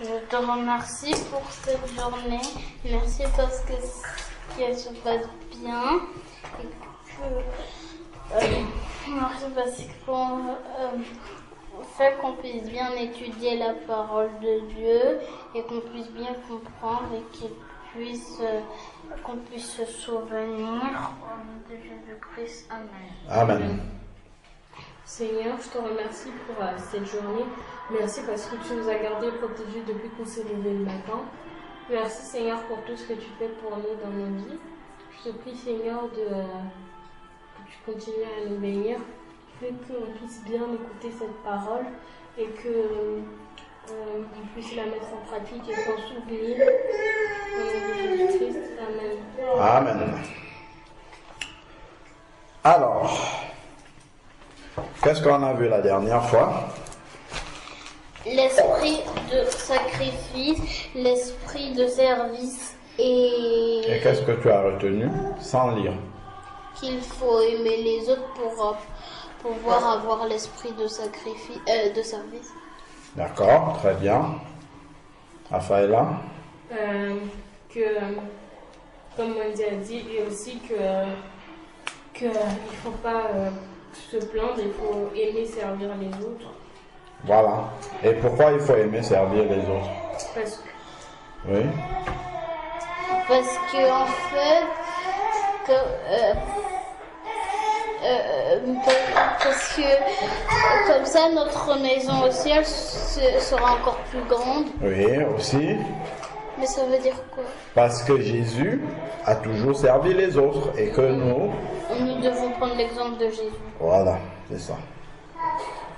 Je te remercie pour cette journée. Merci parce que qu'elle se passe bien. Et merci parce qu'on fait qu'on puisse bien étudier la parole de Dieu et qu'on puisse bien comprendre et qu'on puisse se souvenir au nom de Jésus-Christ. Amen. Amen. Seigneur, je te remercie pour cette journée. Merci parce que tu nous as gardés protégés depuis qu'on s'est levé le matin. Merci Seigneur pour tout ce que tu fais pour nous dans nos vies. Je te prie Seigneur que tu continues à nous bénir, que qu'on puisse bien écouter cette parole et qu'on puisse la mettre en pratique et s'en souvenir. Au nom de Jésus-Christ. Amen. Amen. Alors, qu'est-ce qu'on a vu la dernière fois? L'esprit de sacrifice, l'esprit de service et qu'est-ce que tu as retenu sans lire? Qu'il faut aimer les autres pour pouvoir avoir l'esprit de sacrifice, de service. D'accord, très bien. Rafaela? Comme Wendy a dit, et aussi qu'il ne faut pas se plaindre, il faut aimer servir les autres. Voilà. Et pourquoi il faut aimer servir les autres? Parce que... Oui. Parce que en fait, parce que comme ça notre maison au ciel sera encore plus grande. Oui, aussi. Mais ça veut dire quoi? Parce que Jésus a toujours servi les autres et que nous devons prendre l'exemple de Jésus. Voilà, c'est ça.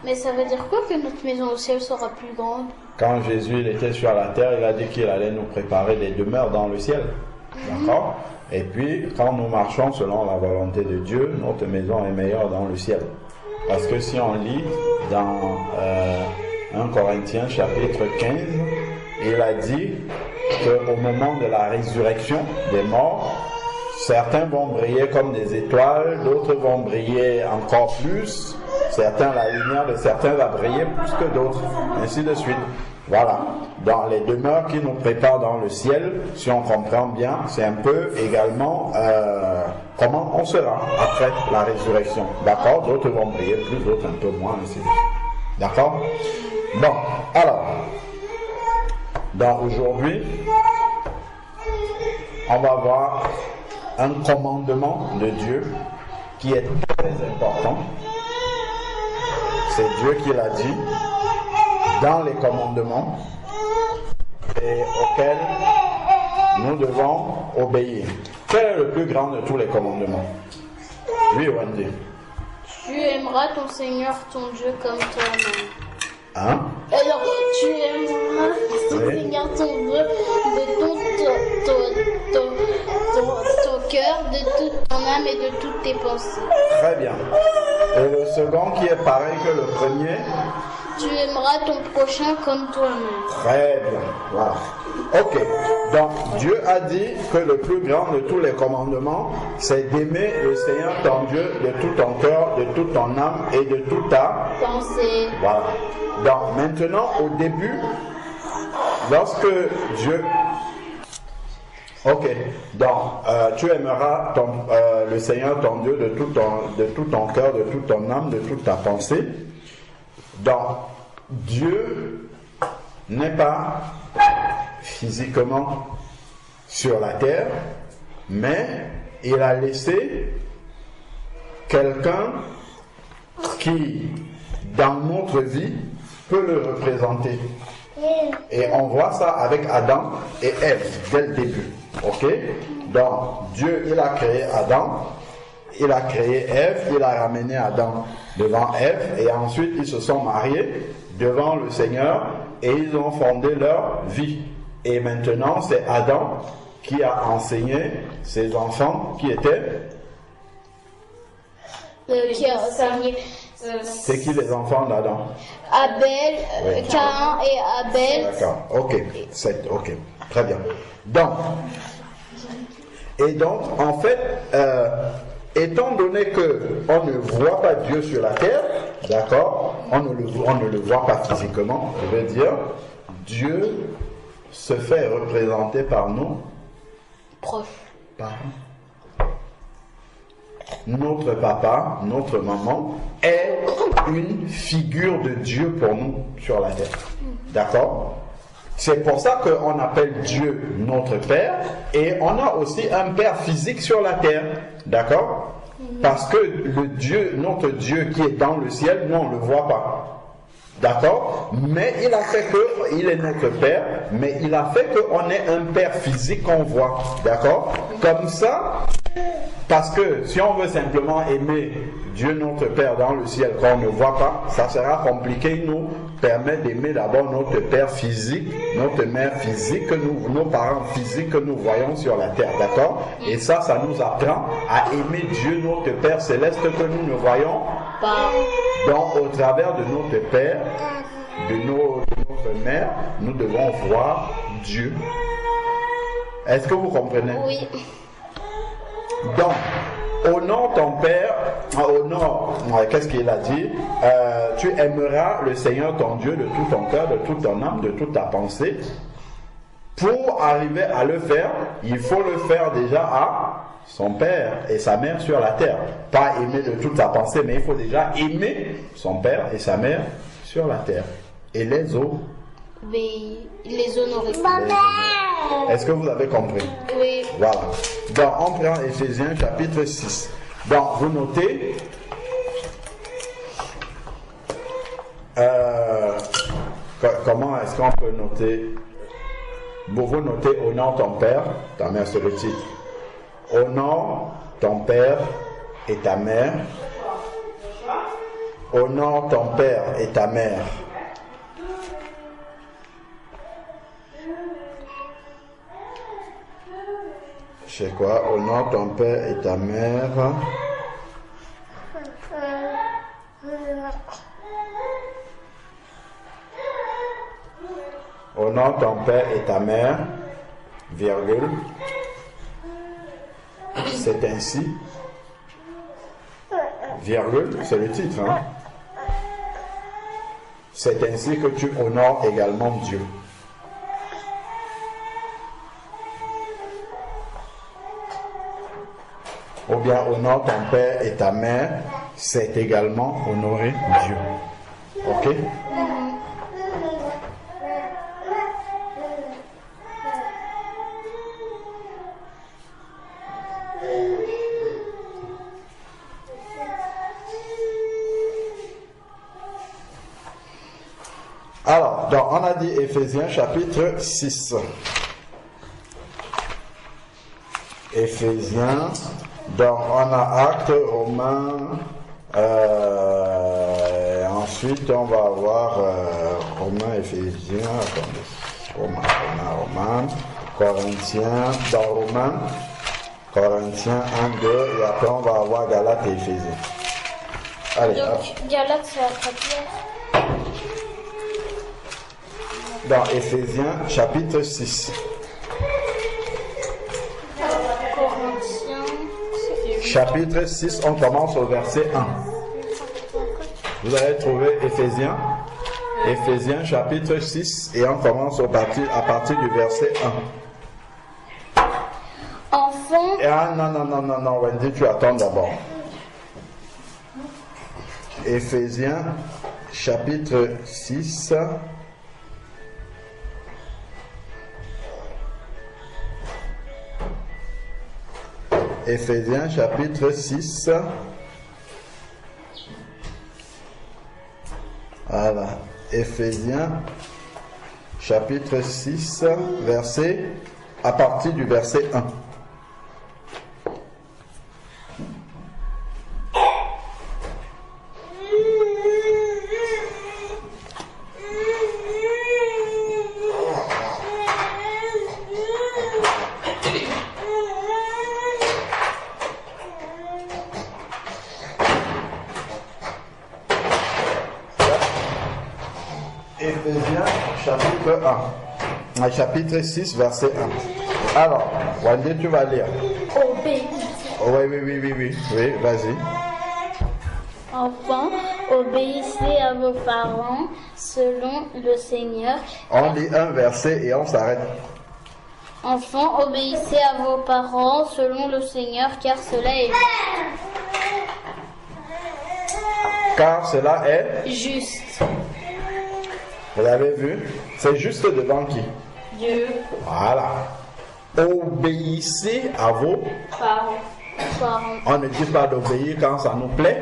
Mais ça veut dire quoi que notre maison au ciel sera plus grande? Quand Jésus il était sur la terre, il a dit qu'il allait nous préparer des demeures dans le ciel. D'accord? Et puis, quand nous marchons selon la volonté de Dieu, notre maison est meilleure dans le ciel. Parce que si on lit dans 1 Corinthiens chapitre 15, il a dit qu'au moment de la résurrection des morts, certains vont briller comme des étoiles, d'autres vont briller encore plus. Certains, la lumière de certains va briller plus que d'autres, ainsi de suite. Voilà. Dans les demeures qui nous préparent dans le ciel, si on comprend bien, c'est un peu également comment on sera après la résurrection. D'accord? D'autres vont briller plus, d'autres un peu moins, ainsi de suite. D'accord? Bon, alors, aujourd'hui, on va voir un commandement de Dieu qui est très important. C'est Dieu qui l'a dit dans les commandements et auxquels nous devons obéir. Quel est le plus grand de tous les commandements? Oui, Wendy. Tu aimeras ton Seigneur, ton Dieu, comme toi-même. Hein? Alors, tu aimeras ton Seigneur, ton Dieu, de tout ton cœur, de toute ton âme et de toutes tes pensées. Très bien. Et le second qui est pareil que le premier? Tu aimeras ton prochain comme toi-même. Très bien. Voilà. Ok. Donc, Dieu a dit que le plus grand de tous les commandements, c'est d'aimer le Seigneur ton Dieu de tout ton cœur, de toute ton âme et de toute ta pensée. Voilà. Donc, maintenant, au début, lorsque Dieu... Ok. Donc, tu aimeras le Seigneur ton Dieu de tout ton cœur, de toute ton âme, de toute ta pensée. Donc, Dieu n'est pas physiquement sur la terre, mais il a laissé quelqu'un qui, dans notre vie, peut le représenter. Et on voit ça avec Adam et Ève dès le début. Ok? Donc, Dieu, il a créé Adam, il a créé Ève, il a ramené Adam devant Ève, et ensuite ils se sont mariés devant le Seigneur et ils ont fondé leur vie. Et maintenant, c'est Adam qui a enseigné ses enfants qui étaient... Qui a enseigné... C'est qui les enfants d'Adam? Abel, Oui. Caïn et Abel. D'accord, ok, ok, très bien. Donc, en fait, étant donné qu'on ne voit pas Dieu sur la terre, d'accord, on ne le voit pas physiquement, je veux dire, Dieu se fait représenter par nos Proche. parents. Notre papa, notre maman est une figure de Dieu pour nous sur la terre. D'accord? C'est pour ça qu'on appelle Dieu notre Père et on a aussi un Père physique sur la terre. D'accord? Parce que le Dieu, notre Dieu qui est dans le ciel, nous on ne le voit pas. D'accord? Mais il a fait que, il est notre Père, mais il a fait qu'on ait un Père physique qu'on voit. D'accord? Comme ça, parce que si on veut simplement aimer Dieu notre Père dans le ciel qu'on ne voit pas, ça sera compliqué. Il nous permet d'aimer d'abord notre Père physique, notre mère physique, nos parents physiques que nous voyons sur la terre. D'accord? Et ça nous apprend à aimer Dieu notre Père céleste que nous ne voyons Pas. donc, au travers de notre Père, de notre Mère, nous devons voir Dieu. Est-ce que vous comprenez? Oui. Donc, honore ton Père, honore, qu'est-ce qu'il a dit? Tu aimeras le Seigneur ton Dieu de tout ton cœur, de toute ton âme, de toute ta pensée. Pour arriver à le faire, il faut le faire déjà à son père et sa mère sur la terre. Pas aimer de toute sa pensée, mais il faut déjà aimer son père et sa mère sur la terre. Et les autres. Mais les honorer. Est-ce que vous avez compris? Oui. Voilà. Donc, on prend Éphésiens chapitre 6. Donc, vous notez. Comment est-ce qu'on peut noter? Vous notez honore ton père, ta mère, c'est le titre. Honore ton père et ta mère. Honore ton père et ta mère. Je sais quoi? Honore ton père et ta mère. Honore ton père et ta mère, virgule. C'est ainsi, virgule, c'est le titre, hein? C'est ainsi que tu honores également Dieu. Ou bien honore ton père et ta mère, c'est également honorer Dieu. Ok? Alors, donc on a dit Éphésiens chapitre 6. Éphésiens, donc on a Actes, Romains, ensuite on va avoir Romains, Éphésiens, Romains, Corinthiens, dans Romains, Corinthiens 1, 2, et après on va avoir Galates et Éphésiens. Allez, hop. Donc, Galates, c'est après Pierre. Dans Éphésiens chapitre 6. Corinthiens. Chapitre 6, on commence au verset 1. Vous allez trouver Éphésiens chapitre 6 et on commence à partir du verset 1. Enfants. Non, Wendy, tu attends d'abord. Éphésiens chapitre 6. Éphésiens chapitre 6. Voilà. Éphésiens chapitre 6, verset, à partir du verset 1. Éphésiens chapitre 1. Chapitre 6, verset 1. Alors, Wendy, tu vas lire. Obéissez. Oui, vas-y. Enfants, obéissez à vos parents selon le Seigneur. On lit un verset et on s'arrête. Enfants, obéissez à vos parents selon le Seigneur, car cela est Car cela est, juste. vous avez vu, c'est juste devant qui? Dieu, Voilà. Obéissez à vos. parents, On ne dit pas d'obéir quand ça nous plaît.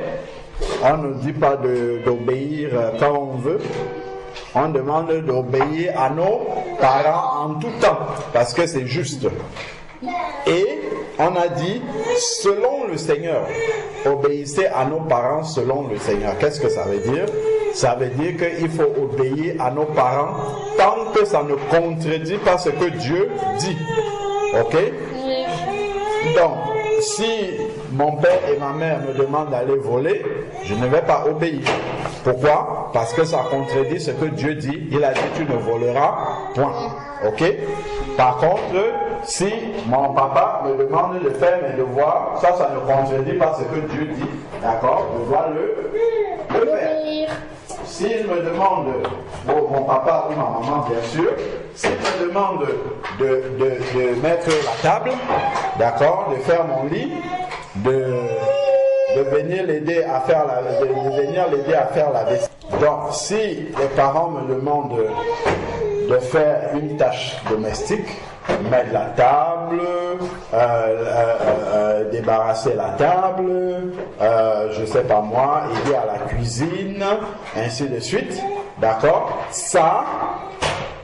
On ne dit pas d'obéir quand on veut. On demande d'obéir à nos parents en tout temps, parce que c'est juste. Et on a dit, selon le Seigneur, obéissez à nos parents selon le Seigneur. Qu'est-ce que ça veut dire? Ça veut dire qu'il faut obéir à nos parents tant que ça ne contredit pas ce que Dieu dit. Ok? Donc, si mon père et ma mère me demandent d'aller voler, je ne vais pas obéir. Pourquoi? Parce que ça contredit ce que Dieu dit. Il a dit tu ne voleras point. Ok? Par contre, si mon papa me demande de faire mes devoirs, ça ne contredit pas ce que Dieu dit. D'accord? Je dois le faire. S'il me demande, mon papa ou ma maman bien sûr, s'il me demande de mettre la table, d'accord, de faire mon lit, de venir l'aider à faire la vaisselle. Donc si les parents me demandent de faire une tâche domestique, mettre la table, débarrasser la table, je sais pas moi, aider à la cuisine, ainsi de suite, d'accord? Ça,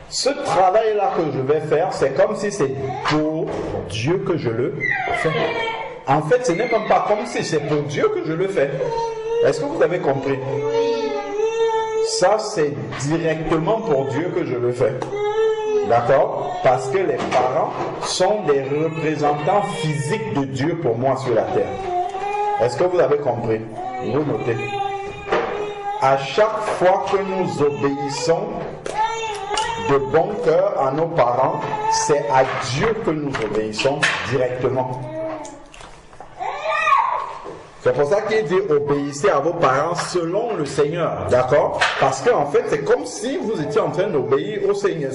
ce travail-là que je vais faire, c'est comme si c'est pour Dieu que je le fais. En fait, ce n'est même pas comme si c'est pour Dieu que je le fais. Est-ce que vous avez compris? Ça, c'est directement pour Dieu que je le fais. D'accord? Parce que les parents sont des représentants physiques de Dieu pour moi sur la terre. Est-ce que vous avez compris? Vous notez. À chaque fois que nous obéissons de bon cœur à nos parents, c'est à Dieu que nous obéissons directement. C'est pour ça qu'il dit obéissez à vos parents selon le Seigneur. D'accord? Parce qu'en fait, c'est comme si vous étiez en train d'obéir au Seigneur.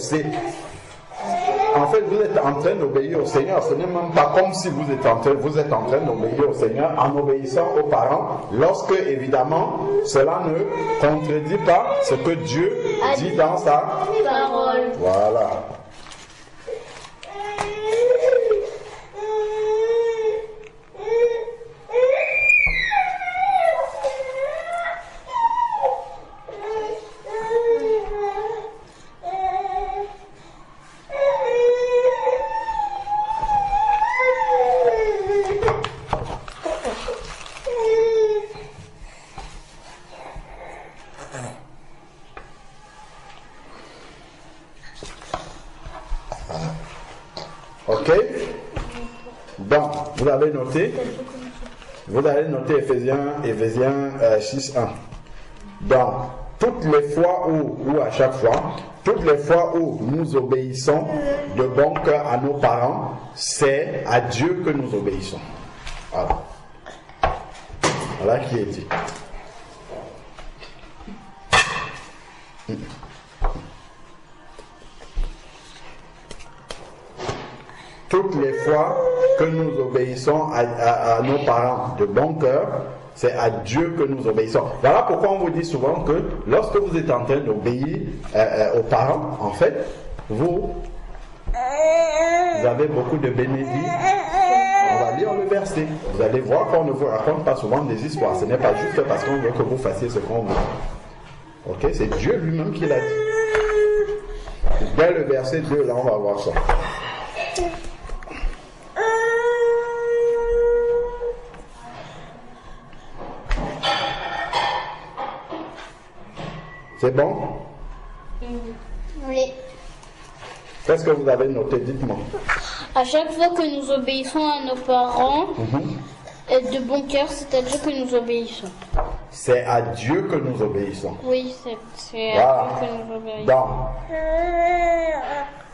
En fait, vous êtes en train d'obéir au Seigneur. Ce n'est même pas comme si vous êtes en train d'obéir au Seigneur en obéissant aux parents, lorsque, évidemment, cela ne contredit pas ce que Dieu dit dans sa parole. Voilà. Ok? Donc, vous avez noté? Vous allez noter Éphésiens 6.1. Donc, toutes les fois ou à chaque fois, toutes les fois où nous obéissons de bon cœur à nos parents, c'est à Dieu que nous obéissons. Voilà. Voilà qui est dit. Toutes les fois que nous obéissons à nos parents de bon cœur, c'est à Dieu que nous obéissons. Voilà pourquoi on vous dit souvent que lorsque vous êtes en train d'obéir aux parents, en fait, vous avez beaucoup de bénédictions. On va lire le verset. Vous allez voir qu'on ne vous raconte pas souvent des histoires. Ce n'est pas juste parce qu'on veut que vous fassiez ce qu'on veut. Ok, c'est Dieu lui-même qui l'a dit. Dès le verset 2, là, on va voir ça. C'est bon? Oui. Qu'est-ce que vous avez noté? Dites-moi. À chaque fois que nous obéissons à nos parents, de bon cœur, c'est à Dieu que nous obéissons. C'est à Dieu que nous obéissons. Oui, c'est Voilà. à Dieu que nous obéissons. Donc,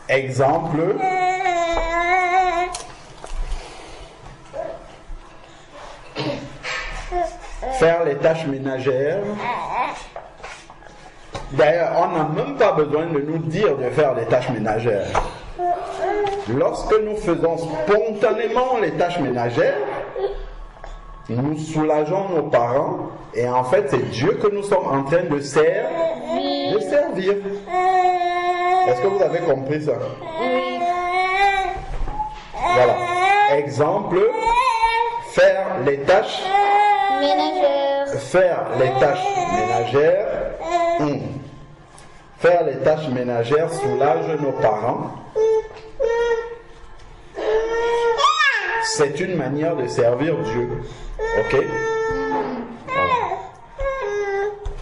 exemple. faire les tâches ménagères. D'ailleurs, on n'a même pas besoin de nous dire de faire les tâches ménagères. Lorsque nous faisons spontanément les tâches ménagères, nous soulageons nos parents et en fait c'est Dieu que nous sommes en train de servir. Est-ce que vous avez compris ça? Oui. Voilà. Exemple, faire les tâches Ménagère. Faire les tâches ménagères. Faire les tâches ménagères soulage nos parents. C'est une manière de servir Dieu. Ok? Voilà.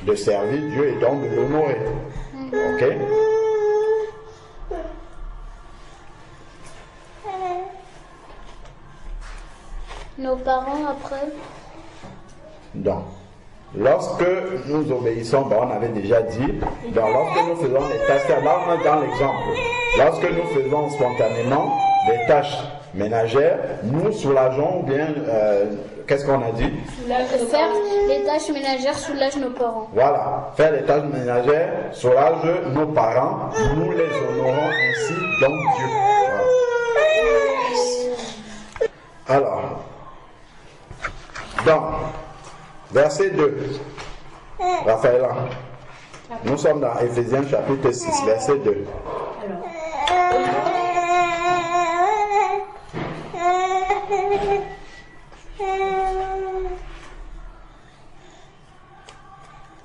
De servir Dieu et donc de l'honorer. Ok? Nos parents après. Donc, lorsque nous obéissons, bon, on avait déjà dit, donc lorsque nous faisons les tâches, là on est dans l'exemple, lorsque nous faisons spontanément des tâches ménagères, nous soulageons bien, qu'est-ce qu'on a dit? Faire les tâches ménagères soulage nos parents. Voilà, faire les tâches ménagères soulage nos parents, nous les honorons ainsi, donc Dieu. Voilà. Alors, donc, verset 2. Raphaël, nous sommes dans Éphésiens chapitre 6, verset 2.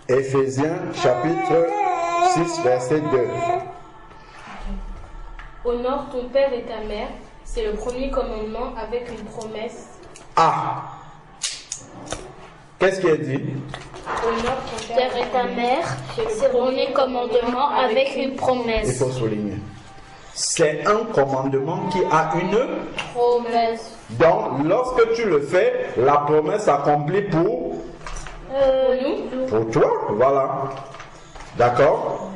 Éphésiens chapitre 6, verset 2. Honore ton père et ta mère, c'est le premier commandement avec une promesse. Ah! Qu'est-ce qui est dit? Honore ton Père et ta mère, c'est le premier commandement avec une Il promesse. faut souligner. C'est un commandement qui a une Promesse. Donc, lorsque tu le fais, la promesse s'accomplit pour nous. Pour toi, voilà. D'accord?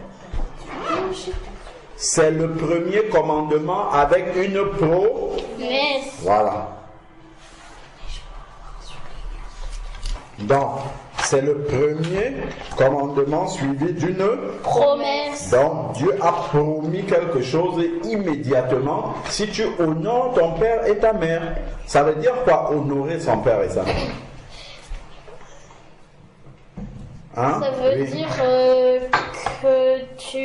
C'est le premier commandement avec une Promesse. Voilà. Donc, c'est le premier commandement suivi d'une Promesse. Donc, Dieu a promis quelque chose et immédiatement, si tu honores ton père et ta mère, ça veut dire quoi, honorer son père et sa mère? Hein? Ça veut Oui. dire que tu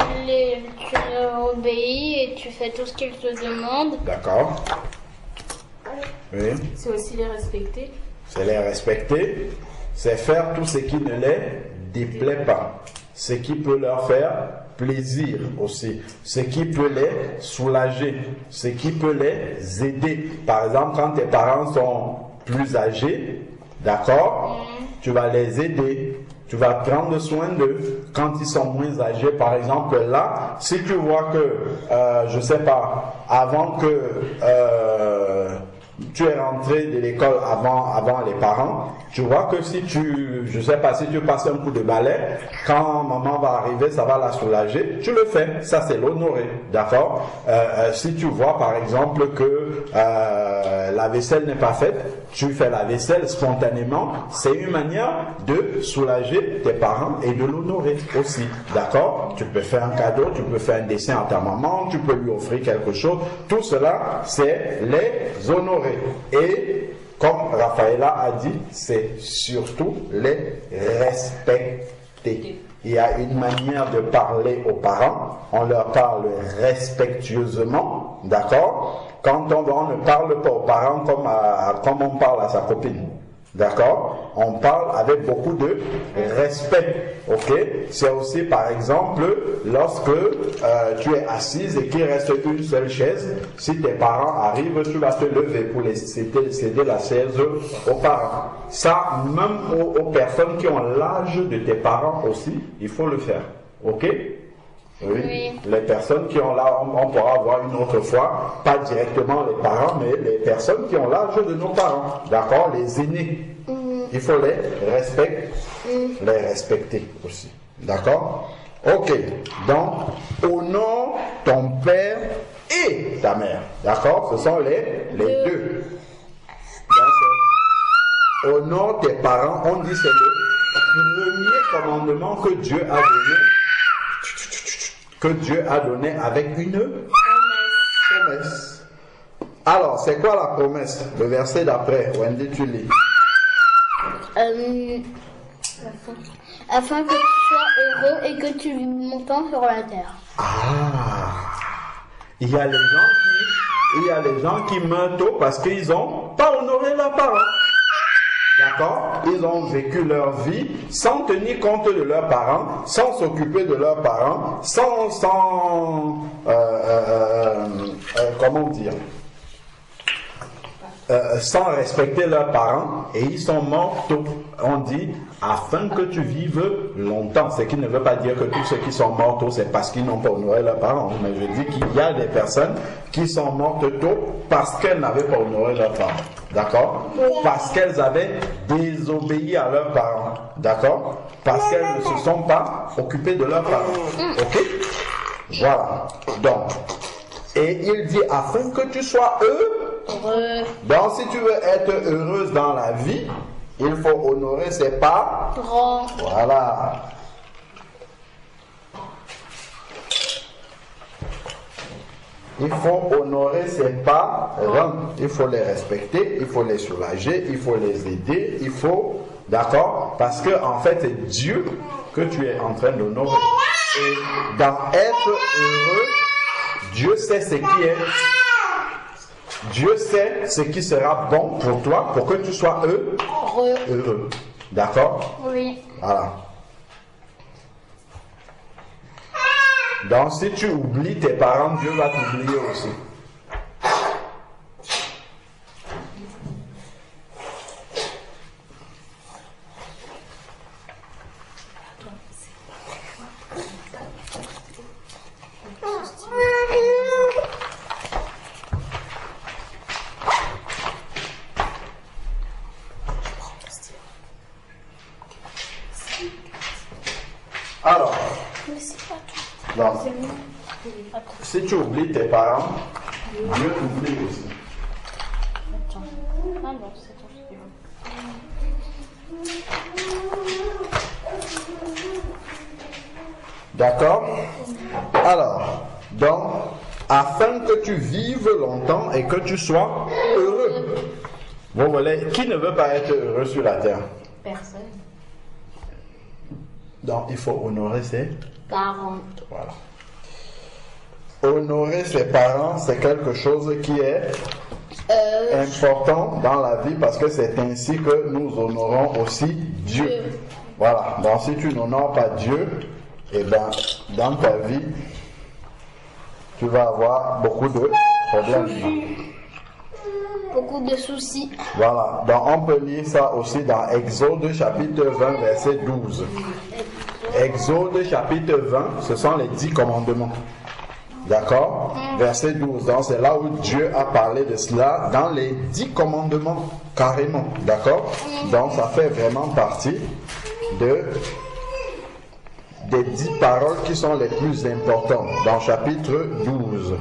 leur obéis et tu fais tout ce qu'ils te demandent. D'accord. Oui. C'est aussi les respecter. C'est les respecter, c'est faire tout ce qui ne les déplaît pas, ce qui peut leur faire plaisir aussi, ce qui peut les soulager, ce qui peut les aider. Par exemple, quand tes parents sont plus âgés, d'accord, tu vas les aider. Tu vas prendre soin d'eux quand ils sont moins âgés. Par exemple, là, si tu vois que, je sais pas, avant que tu es rentré de l'école avant les parents, tu vois que si tu, je sais pas, si tu passes un coup de balai, quand maman va arriver, ça va la soulager, tu le fais. Ça, c'est l'honorer. D'accord? Si tu vois, par exemple, que la vaisselle n'est pas faite, tu fais la vaisselle spontanément, c'est une manière de soulager tes parents et de l'honorer aussi. D'accord? Tu peux faire un cadeau, tu peux faire un dessin à ta maman, tu peux lui offrir quelque chose. Tout cela, c'est les honorer. Et comme Raphaël a dit, c'est surtout les respecter. Il y a une manière de parler aux parents, on leur parle respectueusement, d'accord? Quand on ne parle pas aux parents comme on parle à sa copine, d'accord? On parle avec beaucoup de respect, ok? C'est aussi par exemple lorsque tu es assise et qu'il reste une seule chaise, si tes parents arrivent, tu vas te lever pour les céder la chaise aux parents. Ça, même aux personnes qui ont l'âge de tes parents aussi, il faut le faire, ok? Oui. Les personnes qui ont l'âge, on pourra voir une autre fois, pas directement les parents, mais les personnes qui ont l'âge de nos parents, d'accord? Les aînés. Il faut les respecter aussi. D'accord? Ok. Donc, honore ton père et ta mère. D'accord? Ce sont les deux. Donc, honore tes parents, on dit c'est le premier commandement que Dieu a donné avec une promesse. Alors, c'est quoi la promesse? Le verset d'après, Wendy, tu lis. Afin que tu sois heureux et que tu vives longtemps sur la terre. Ah, il y a les gens qui meurent tôt parce qu'ils n'ont pas honoré leurs parents. D'accord? Ils ont vécu leur vie sans tenir compte de leurs parents, sans s'occuper de leurs parents, comment dire? Sans respecter leurs parents, et ils sont morts tôt. On dit afin que tu vives longtemps. Ce qui ne veut pas dire que tous ceux qui sont morts tôt, c'est parce qu'ils n'ont pas honoré leurs parents. Mais je dis qu'il y a des personnes qui sont mortes tôt parce qu'elles n'avaient pas honoré leurs parents. D'accord? Parce qu'elles avaient désobéi à leurs parents. D'accord? Parce qu'elles ne se sont pas occupées de leurs parents. Ok? Voilà. Donc, et il dit afin que tu sois heureux. Donc, si tu veux être heureuse dans la vie, il faut honorer ses parents. Voilà. Il faut honorer ses parents. Il faut les respecter, il faut les soulager, il faut les aider, il faut... D'accord? Parce que, en fait, c'est Dieu que tu es en train d'honorer. Et dans être heureux, Dieu sait ce qui est... Dieu sait ce qui sera bon pour toi, pour que tu sois heureux. D'accord? Oui. Voilà. Donc, si tu oublies tes parents, Dieu va t'oublier aussi. Alors, si tu oublies tes parents, Dieu t'oublie aussi. D'accord? Alors, donc, afin que tu vives longtemps et que tu sois heureux. Vous voyez, qui ne veut pas être heureux sur la terre? Personne. Donc, il faut honorer ses parents. Voilà. Honorer ses parents, c'est quelque chose qui est important dans la vie parce que c'est ainsi que nous honorons aussi Dieu. Voilà. Donc, si tu n'honores pas Dieu, eh bien, dans ta vie, tu vas avoir beaucoup de problèmes. Beaucoup de soucis. Voilà. Donc, on peut lire ça aussi dans Exode chapitre 20, verset 12. Exode chapitre 20, ce sont les 10 commandements. D'accord? Verset 12. Donc, c'est là où Dieu a parlé de cela dans les 10 commandements, carrément. D'accord? Donc, ça fait vraiment partie des 10 paroles qui sont les plus importantes dans chapitre 12.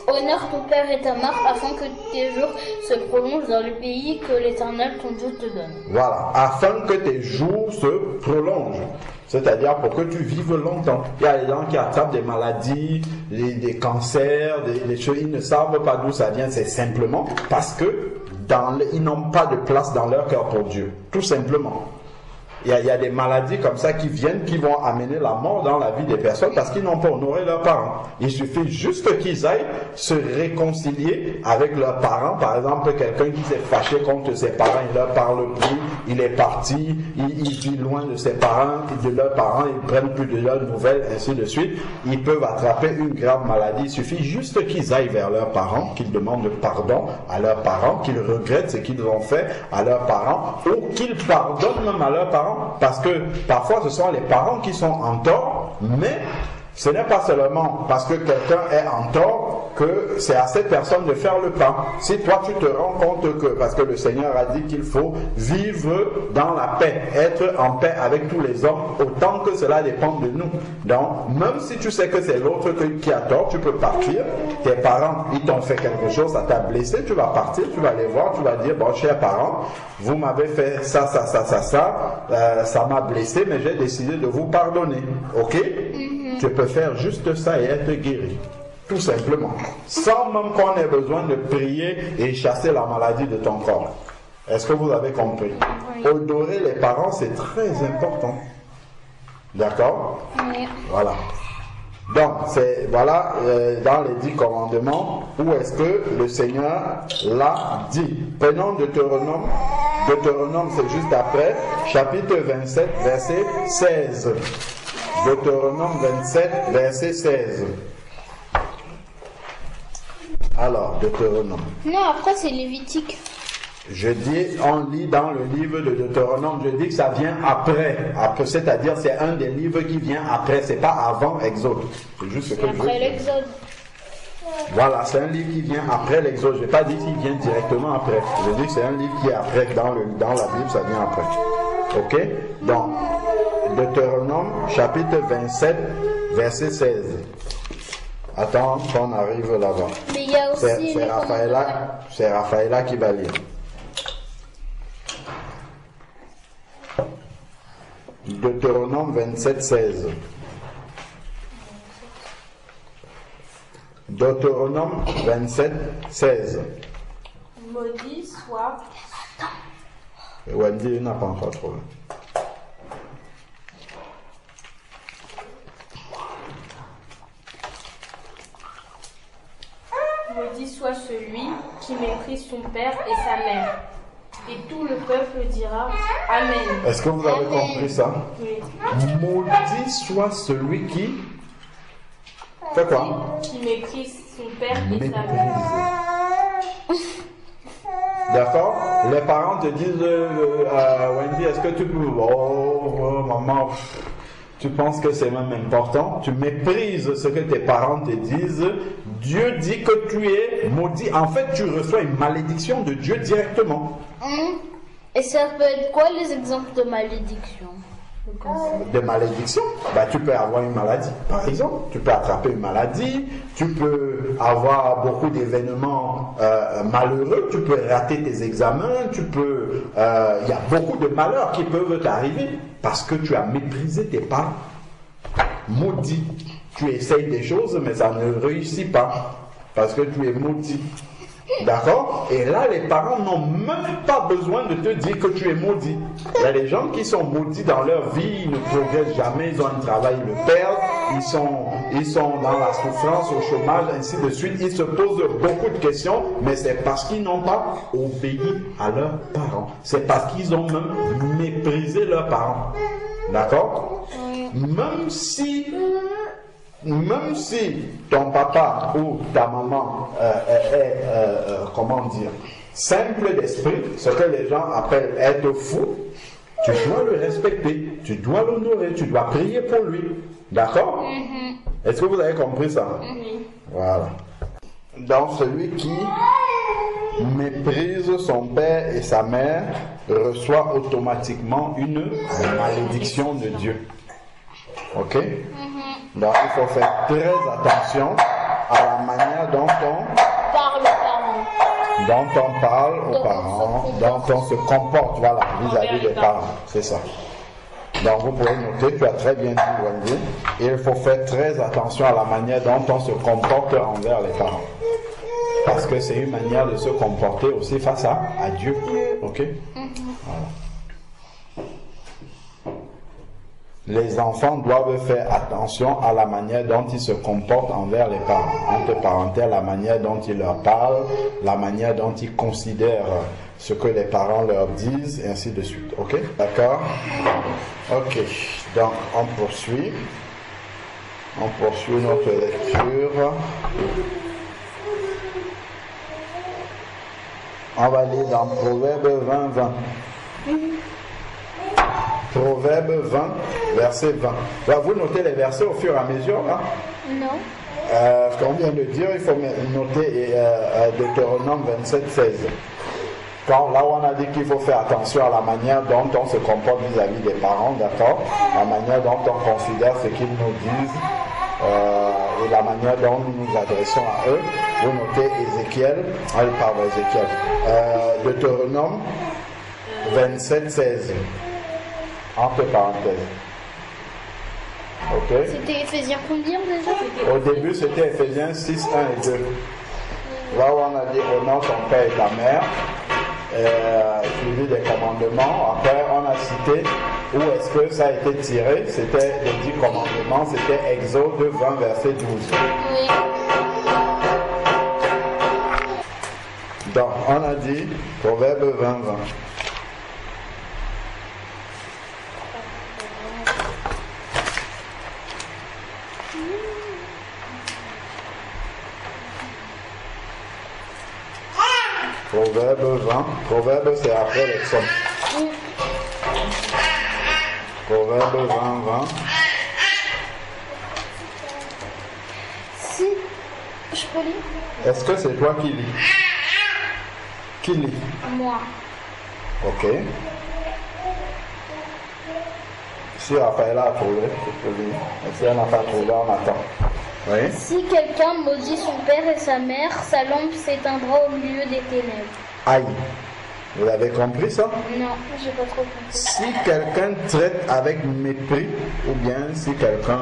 Honore ton père et ta mère afin que tes jours se prolongent dans le pays que l'Éternel ton Dieu te donne. Voilà, afin que tes jours se prolongent. C'est-à-dire pour que tu vives longtemps. Il y a des gens qui attrapent des maladies, des cancers, des choses, ils ne savent pas d'où ça vient. C'est simplement parce que ils n'ont pas de place dans leur cœur pour Dieu. Tout simplement. Il y a des maladies comme ça qui viennent, qui vont amener la mort dans la vie des personnes parce qu'ils n'ont pas honoré leurs parents. Il suffit juste qu'ils aillent se réconcilier avec leurs parents. Par exemple, quelqu'un qui s'est fâché contre ses parents, il leur parle plus, il est parti, il vit loin de ses parents, de leurs parents, ils prennent plus de leurs nouvelles, ainsi de suite. Ils peuvent attraper une grave maladie. Il suffit juste qu'ils aillent vers leurs parents, qu'ils demandent pardon à leurs parents, qu'ils regrettent ce qu'ils ont fait à leurs parents, ou qu'ils pardonnent même à leurs parents. Parce que parfois ce sont les parents qui sont en tort, mais ce n'est pas seulement parce que quelqu'un est en tort que c'est à cette personne de faire le pas. Si toi tu te rends compte que, parce que le Seigneur a dit qu'il faut vivre dans la paix, être en paix avec tous les hommes, autant que cela dépend de nous. Donc, même si tu sais que c'est l'autre qui a tort, tu peux partir. Tes parents, ils t'ont fait quelque chose, ça t'a blessé, tu vas partir, tu vas les voir, tu vas dire, bon, chers parents, vous m'avez fait ça, ça m'a blessé, mais j'ai décidé de vous pardonner. Ok? Tu peux faire juste ça et être guéri. Tout simplement. Sans même qu'on ait besoin de prier et chasser la maladie de ton corps. Est-ce que vous avez compris? Oui. Honorer les parents, c'est très important. D'accord? Oui. Voilà. Donc, c'est, voilà, dans les 10 commandements, où est-ce que le Seigneur l'a dit? Prenons Deutéronome. Deutéronome, c'est juste après, chapitre 27, verset 16. Deutéronome 27, verset 16. Alors, Deutéronome. Non, après c'est Lévitique. Je dis, on lit dans le livre de Deutéronome, je dis que ça vient après, c'est-à-dire c'est un des livres qui vient après, c'est pas avant Exode. C'est juste ce que je veux dire. Après l'Exode. Voilà, c'est un livre qui vient après l'Exode. Je n'ai pas dit qu'il vient directement après. Je dis que c'est un livre qui est après, dans la Bible, ça vient après. Ok? Donc, Deutéronome, chapitre 27, verset 16. Attends qu'on arrive là-bas. Mais il y a aussi c'est Raphaëla qui va lire. Deutéronome 27, 16. Deutéronome 27, 16. Maudit soit. Wendy n'a pas encore trouvé. Maudit soit celui qui méprise son père et sa mère. Et tout le peuple dira Amen. Est-ce que vous avez compris ça? Oui. Maudit soit celui qui fait quoi? Qui méprise son père et sa mère. D'accord? Les parents te disent Wendy, est-ce que tu peux... Oh, maman, tu penses que c'est même important? Tu méprises ce que tes parents te disent. Dieu dit que tu es maudit. En fait, tu reçois une malédiction de Dieu directement. Et ça peut être quoi les exemples de malédiction? De malédiction? Bah, tu peux avoir une maladie, par exemple. Tu peux attraper une maladie. Tu peux avoir beaucoup d'événements malheureux. Tu peux rater tes examens. Tu peux... Il y a beaucoup de malheurs qui peuvent t'arriver parce que tu as méprisé tes parents. Maudit. Tu essayes des choses, mais ça ne réussit pas. Parce que tu es maudit. D'accord? Et là, les parents n'ont même pas besoin de te dire que tu es maudit. Il y a des gens qui sont maudits dans leur vie, ils ne progressent jamais, ils ont un travail, ils le perdent, ils sont dans la souffrance, au chômage, ainsi de suite. Ils se posent beaucoup de questions, mais c'est parce qu'ils n'ont pas obéi à leurs parents. C'est parce qu'ils ont même méprisé leurs parents. D'accord? Même si ton papa ou ta maman est, comment dire, simple d'esprit, ce que les gens appellent être fou, tu dois le respecter, tu dois l'honorer, tu dois prier pour lui. D'accord? Est-ce que vous avez compris ça? Voilà. Donc celui qui méprise son père et sa mère reçoit automatiquement une malédiction de Dieu. Ok? Donc il faut faire très attention à la manière dont on parle aux parents, dont on se comporte, voilà, vis-à-vis des parents. C'est ça. Donc vous pouvez noter, tu as très bien dit, Wendy, il faut faire très attention à la manière dont on se comporte envers les parents. Parce que c'est une manière de se comporter aussi face à Dieu. Ok? Voilà. Les enfants doivent faire attention à la manière dont ils se comportent envers les parents. Entre parenthèses, la manière dont ils leur parlent, la manière dont ils considèrent ce que les parents leur disent, et ainsi de suite. Ok? D'accord? Ok. Donc, on poursuit. On poursuit notre lecture. On va aller dans Proverbe 20. Proverbe 20, verset 20. Vous notez les versets au fur et à mesure, là? Non. Ce qu'on vient de dire, il faut noter Deutéronome 27, 16. Quand, là où on a dit qu'il faut faire attention à la manière dont on se comporte vis-à-vis des parents, d'accord? La manière dont on considère ce qu'ils nous disent et la manière dont nous nous adressons à eux. Vous notez Ézéchiel, Deutéronome 27, 16. Entre parenthèses. Ok? C'était Éphésiens combien déjà? Au début, c'était Éphésiens 6, 1 et 2. Là où on a dit honore ton père et ta mère, suivi des commandements. Après, on a cité où est-ce que ça a été tiré. C'était les 10 commandements, c'était Exode 20, verset 12. Oui. Donc, on a dit Proverbe 20, 20. Proverbe 20. Proverbe, c'est après les psaumes. Proverbe 20, 20. Si, je peux lire? Est-ce que c'est toi qui lis? Qui lit? Moi. Ok. Si Raphaël a trouvé, je peux lire. Si elle n'a pas trouvé, on attend. Oui. Si quelqu'un maudit son père et sa mère, sa lampe s'éteindra au milieu des ténèbres. Aïe. Vous avez compris ça? Non, j'ai pas trop compris. Si quelqu'un traite avec mépris, ou bien si quelqu'un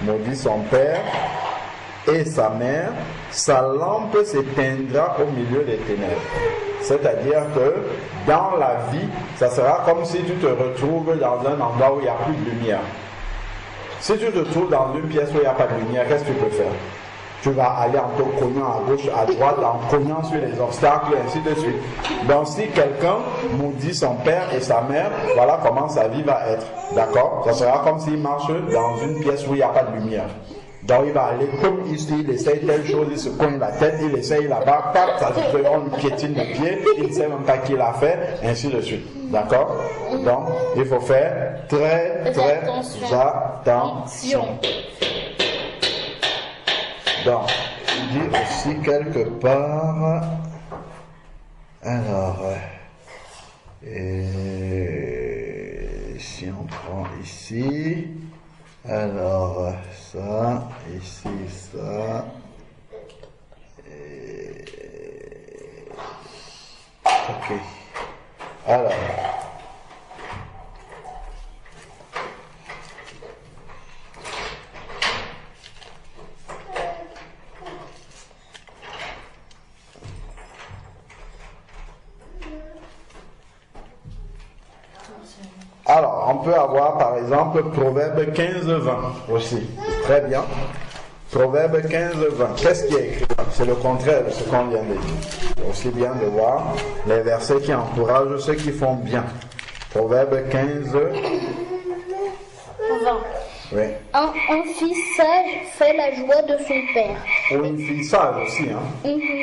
maudit son père et sa mère, sa lampe s'éteindra au milieu des ténèbres. C'est-à-dire que dans la vie, ça sera comme si tu te retrouves dans un endroit où il n'y a plus de lumière. Si tu te trouves dans une pièce où il n'y a pas de lumière, qu'est-ce que tu peux faire? Tu vas aller en te cognant à gauche, à droite, en cognant sur les obstacles, et ainsi de suite. Donc si quelqu'un maudit son père et sa mère, voilà comment sa vie va être. D'accord? Ça sera comme s'il marche dans une pièce où il n'y a pas de lumière. Donc il va aller comme ici, il essaye telle chose, il se cogne la tête, il essaye là-bas, ça se fait, on lui piétine le pied, il ne sait même pas qui l'a fait, ainsi de suite. D'accord? Donc il faut faire très attention. Donc, il dit aussi quelque part, alors, si on prend ici, alors ça, ici, ça, ok, alors, alors, on peut avoir par exemple Proverbe 15-20 aussi. Très bien. Proverbe 15-20. Qu'est-ce qui est écrit? C'est le contraire de ce qu'on vient de dire. C'est aussi bien de voir les versets qui encouragent ceux qui font bien. Proverbe 15. 20. Oui. Un fils sage fait la joie de son père. Ou une fille sage aussi, hein.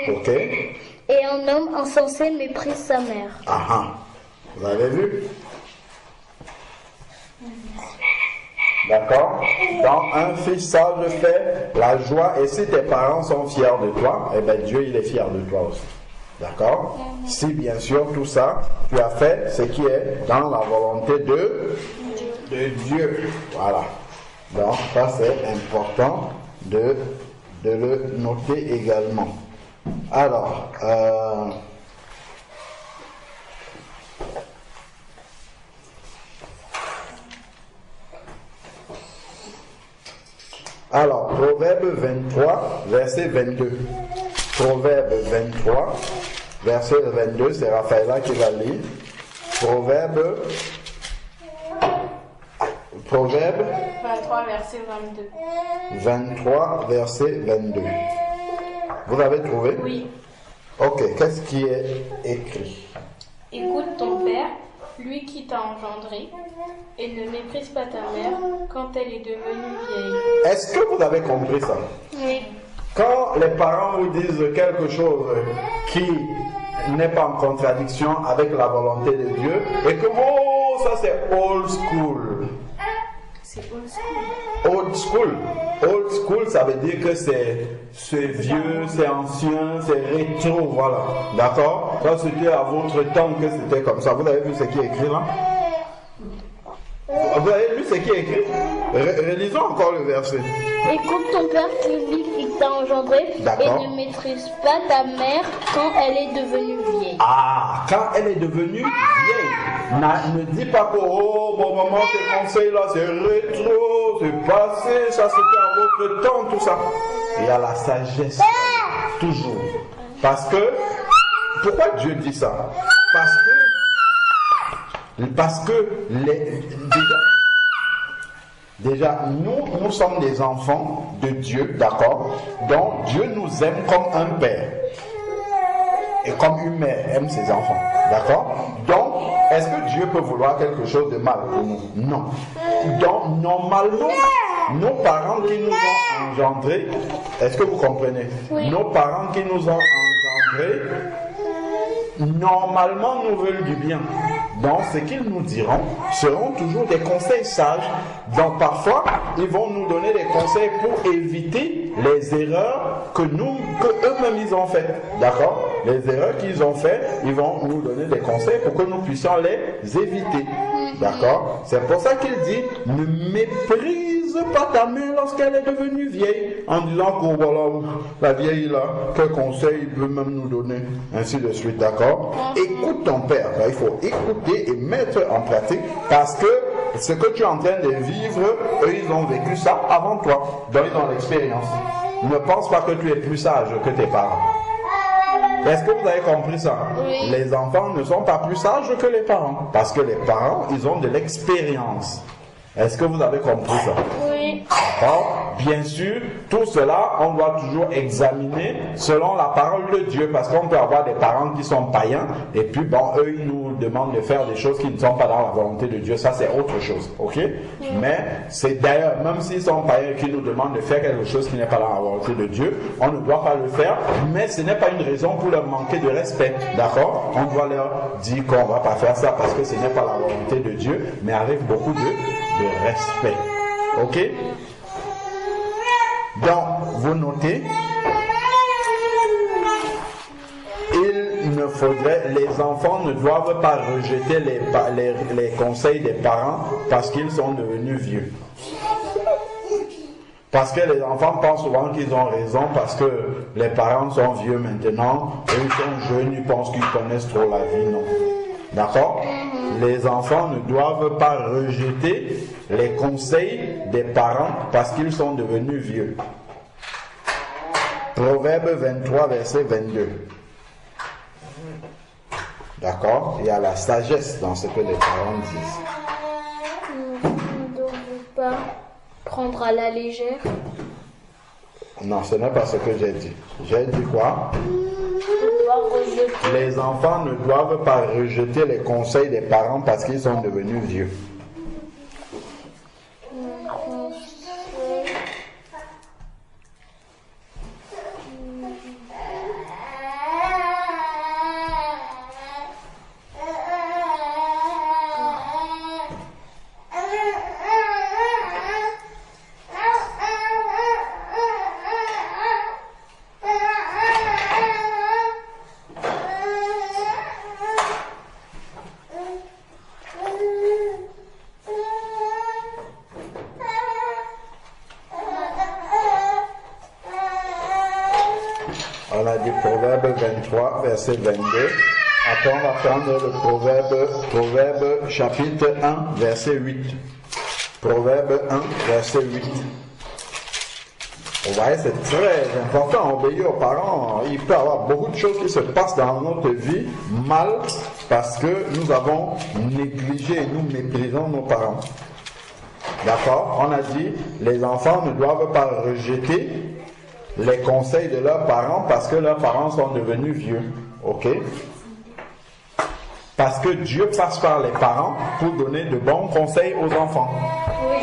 Ok. Et un homme insensé méprise sa mère. Ah ah. Vous avez vu? D'accord? Donc, un fils sage fait la joie, et si tes parents sont fiers de toi, eh bien Dieu, il est fier de toi aussi. D'accord? Si bien sûr tout ça, tu as fait ce qui est dans la volonté de Dieu. Voilà. Donc, ça c'est important de le noter également. Alors, Proverbe 23, verset 22. Proverbe 23, verset 22, c'est Raphaël qui va lire. Proverbe 23, verset 22. 23, verset 22. Vous avez trouvé? Oui. Ok, qu'est-ce qui est écrit? Écoute ton père, lui qui t'a engendré, et ne méprise pas ta mère quand elle est devenue vieille. Est-ce que vous avez compris ça? Oui. Quand les parents vous disent quelque chose qui n'est pas en contradiction avec la volonté de Dieu, et que ça c'est old school. C'est old school. Old school. Old school, ça veut dire que c'est vieux, c'est ancien, c'est rétro, voilà. D'accord? Ça, c'était à votre temps que c'était comme ça. Vous avez vu ce qui est écrit là? Vous avez lu ce qui est écrit? Relisons encore le verset. Écoute ton père qui t'a engendré et ne maîtrise pas ta mère quand elle est devenue vieille. Ah, quand elle est devenue vieille. Ne dis pas que, oh, bon maman, tes conseils là, c'est rétro, c'est passé, ça c'était à votre temps, tout ça. Il y a la sagesse, toujours. Parce que, pourquoi Dieu dit ça? Parce que déjà, nous sommes des enfants de Dieu, d'accord? Donc, Dieu nous aime comme un père. Et comme une mère aime ses enfants, d'accord? Donc, est-ce que Dieu peut vouloir quelque chose de mal pour nous? Non. Donc, normalement, nos parents qui nous ont engendrés, est-ce que vous comprenez? Oui. Nos parents qui nous ont engendrés, normalement nous veulent du bien. Donc ce qu'ils nous diront seront toujours des conseils sages. Donc parfois ils vont nous donner des conseils pour éviter les erreurs que eux-mêmes ils ont faites. D'accord? Les erreurs qu'ils ont faites, ils vont nous donner des conseils pour que nous puissions les éviter. D'accord? C'est pour ça qu'il dit ne méprise pas ta mère lorsqu'elle est devenue vieille, en disant que voilà, la vieille là, quel conseil il peut même nous donner, ainsi de suite, d'accord? Écoute ton père, il faut écouter et mettre en pratique, parce que ce que tu es en train de vivre, eux ils ont vécu ça avant toi, donc ils ont l'expérience. Ne pense pas que tu es plus sage que tes parents. Est-ce que vous avez compris ça? Oui. Les enfants ne sont pas plus sages que les parents, parce que les parents, ils ont de l'expérience. Est-ce que vous avez compris ça? Oui. D'accord? Bien sûr, tout cela, on doit toujours examiner selon la parole de Dieu, parce qu'on peut avoir des parents qui sont païens, et puis bon, eux, ils nous demandent de faire des choses qui ne sont pas dans la volonté de Dieu. Ça, c'est autre chose, ok? Oui. Mais c'est d'ailleurs, même s'ils sont païens et qu'ils nous demandent de faire quelque chose qui n'est pas dans la volonté de Dieu, on ne doit pas le faire, mais ce n'est pas une raison pour leur manquer de respect, d'accord? On doit leur dire qu'on ne va pas faire ça parce que ce n'est pas la volonté de Dieu, mais avec beaucoup de respect. Ok? Donc, vous notez, les enfants ne doivent pas rejeter les conseils des parents parce qu'ils sont devenus vieux. Parce que les enfants pensent souvent qu'ils ont raison parce que les parents sont vieux maintenant, et ils sont jeunes, ils pensent qu'ils connaissent trop la vie, non. D'accord? Les enfants ne doivent pas rejeter les conseils des parents parce qu'ils sont devenus vieux. Proverbe 23, verset 22. D'accord? Il y a la sagesse dans ce que les parents disent. Nous ne devons pas prendre à la légère. Non, ce n'est pas ce que j'ai dit. J'ai dit quoi? Les enfants ne doivent pas rejeter les conseils des parents parce qu'ils sont devenus vieux. On a dit Proverbe 23, verset 22. Après, on va prendre le Proverbe chapitre 1, verset 8. Proverbe 1, verset 8. Vous voyez, c'est très important, obéir aux parents. Il peut y avoir beaucoup de choses qui se passent dans notre vie mal parce que nous avons négligé et nous méprisons nos parents. D'accord? On a dit, les enfants ne doivent pas rejeter les conseils de leurs parents parce que leurs parents sont devenus vieux. Ok? Parce que Dieu passe par les parents pour donner de bons conseils aux enfants. Oui.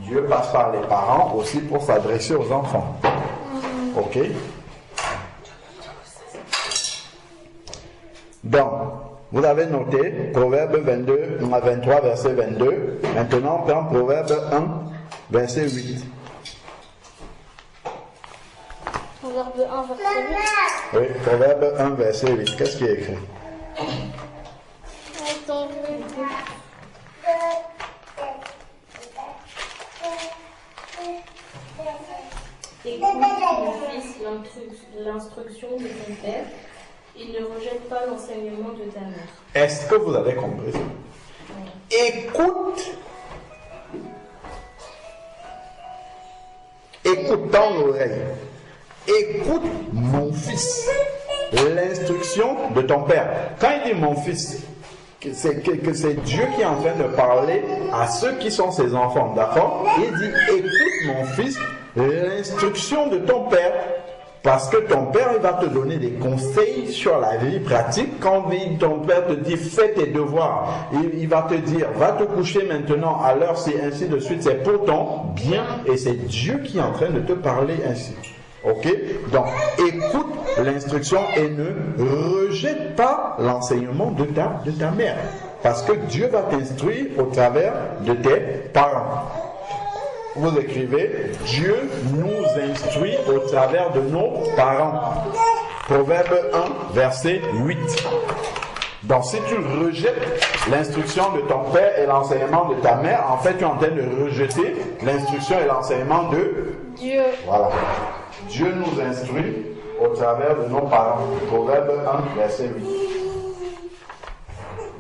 Dieu passe par les parents aussi pour s'adresser aux enfants. Ok? Donc, Vous avez noté Proverbe 23, verset 22. Maintenant, on prend Proverbe 1, verset 8. Proverbe 1, verset 8. Oui, Proverbe 1, verset 8. Qu'est-ce qui est écrit? Attends, Écoute, mon fils, l'instruction de ton père, et ne rejette pas l'enseignement de ta mère. Est-ce que vous avez compris ça? Écoute. Écoute dans l'oreille. Écoute, mon fils, l'instruction de ton père. Quand il dit mon fils, que c'est Dieu qui est en train de parler à ceux qui sont ses enfants, d'accord? Il dit, écoute, mon fils, l'instruction de ton père. Parce que ton père, il va te donner des conseils sur la vie pratique. Quand ton père te dit, fais tes devoirs, il va te dire, va te coucher maintenant à l'heure, c'est ainsi de suite. C'est pour ton bien. Et c'est Dieu qui est en train de te parler ainsi. Ok? Donc, écoute l'instruction et ne rejette pas l'enseignement de ta mère. Parce que Dieu va t'instruire au travers de tes parents. Vous écrivez, Dieu nous instruit au travers de nos parents. Proverbe 1, verset 8. Donc si tu rejettes l'instruction de ton père et l'enseignement de ta mère, en fait tu es en train de rejeter l'instruction et l'enseignement de Dieu. Voilà. Dieu nous instruit au travers de nos parents. Proverbe 1, verset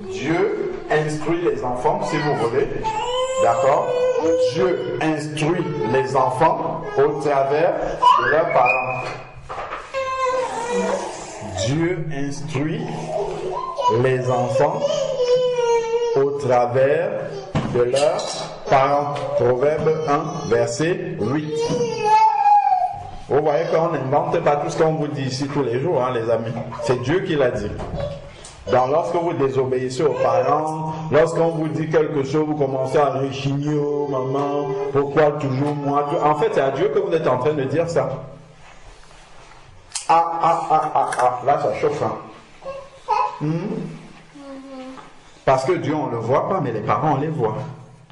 8. Dieu instruit les enfants, si vous voulez. D'accord? Dieu instruit les enfants au travers de leurs parents. Dieu instruit les enfants au travers de leurs parents. Proverbe 1, verset 8. Vous voyez qu'on n'invente pas tout ce qu'on vous dit ici tous les jours, hein, les amis. C'est Dieu qui l'a dit. Donc lorsque vous désobéissez aux parents, lorsqu'on vous dit quelque chose, vous commencez à rechigner, oh maman, pourquoi toujours moi? En fait, c'est à Dieu que vous êtes en train de dire ça. Là ça chauffe. Hein? Parce que Dieu on ne le voit pas, mais les parents on les voit.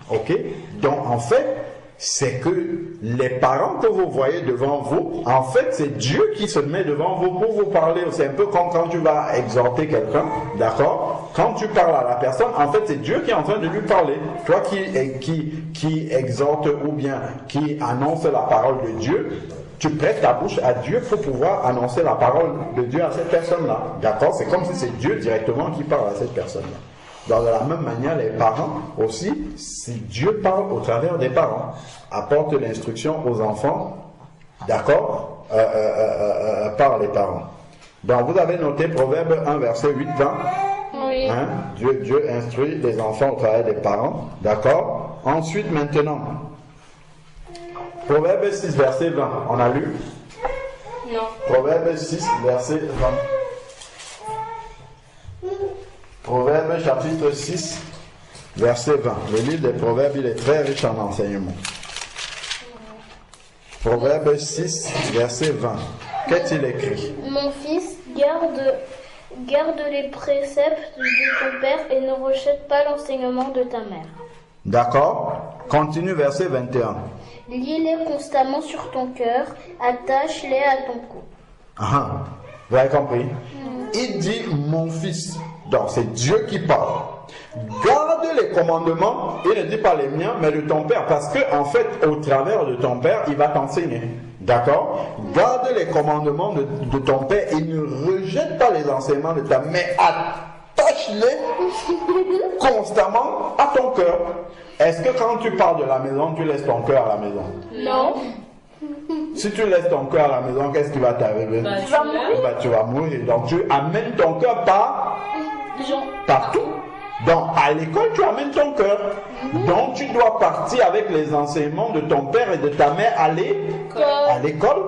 Ok? Donc en fait, c'est que les parents que vous voyez devant vous, en fait, c'est Dieu qui se met devant vous pour vous parler. C'est un peu comme quand tu vas exhorter quelqu'un, d'accord? Quand tu parles à la personne, en fait, c'est Dieu qui est en train de lui parler. Toi qui exhorte ou bien qui annonce la parole de Dieu, tu prêtes ta bouche à Dieu pour pouvoir annoncer la parole de Dieu à cette personne-là. D'accord? C'est comme si c'est Dieu directement qui parle à cette personne-là. Donc, de la même manière, les parents aussi, si Dieu parle au travers des parents, apporte l'instruction aux enfants, d'accord, par les parents. Donc, vous avez noté Proverbe 1, verset 8, 20. Oui. Hein? Dieu instruit les enfants au travers des parents, d'accord. Ensuite, maintenant, Proverbe 6, verset 20. On a lu? Non. Proverbe 6, verset 20. Proverbe chapitre 6, verset 20. Le livre des Proverbes, il est très riche en enseignements. Proverbe 6, verset 20. Qu'est-il écrit? Mon fils, garde les préceptes de ton père et ne rejette pas l'enseignement de ta mère. D'accord. Continue verset 21. Lis-les constamment sur ton cœur, attache-les à ton cou. Vous avez compris? Il dit mon fils. Donc c'est Dieu qui parle. Garde les commandements, il ne dit pas les miens, mais de ton père, parce que en fait, au travers de ton père, il va t'enseigner. D'accord? Garde les commandements de ton père et ne rejette pas les enseignements de ta mère. Attache-les constamment à ton cœur. Est-ce que quand tu pars de la maison, tu laisses ton cœur à la maison? Non. Si tu laisses ton cœur à la maison, qu'est-ce qui va t'arriver? Tu vas mourir. Donc tu amènes ton cœur partout. Donc à l'école, tu amènes ton cœur. Donc tu dois partir avec les enseignements de ton père et de ta mère à l'école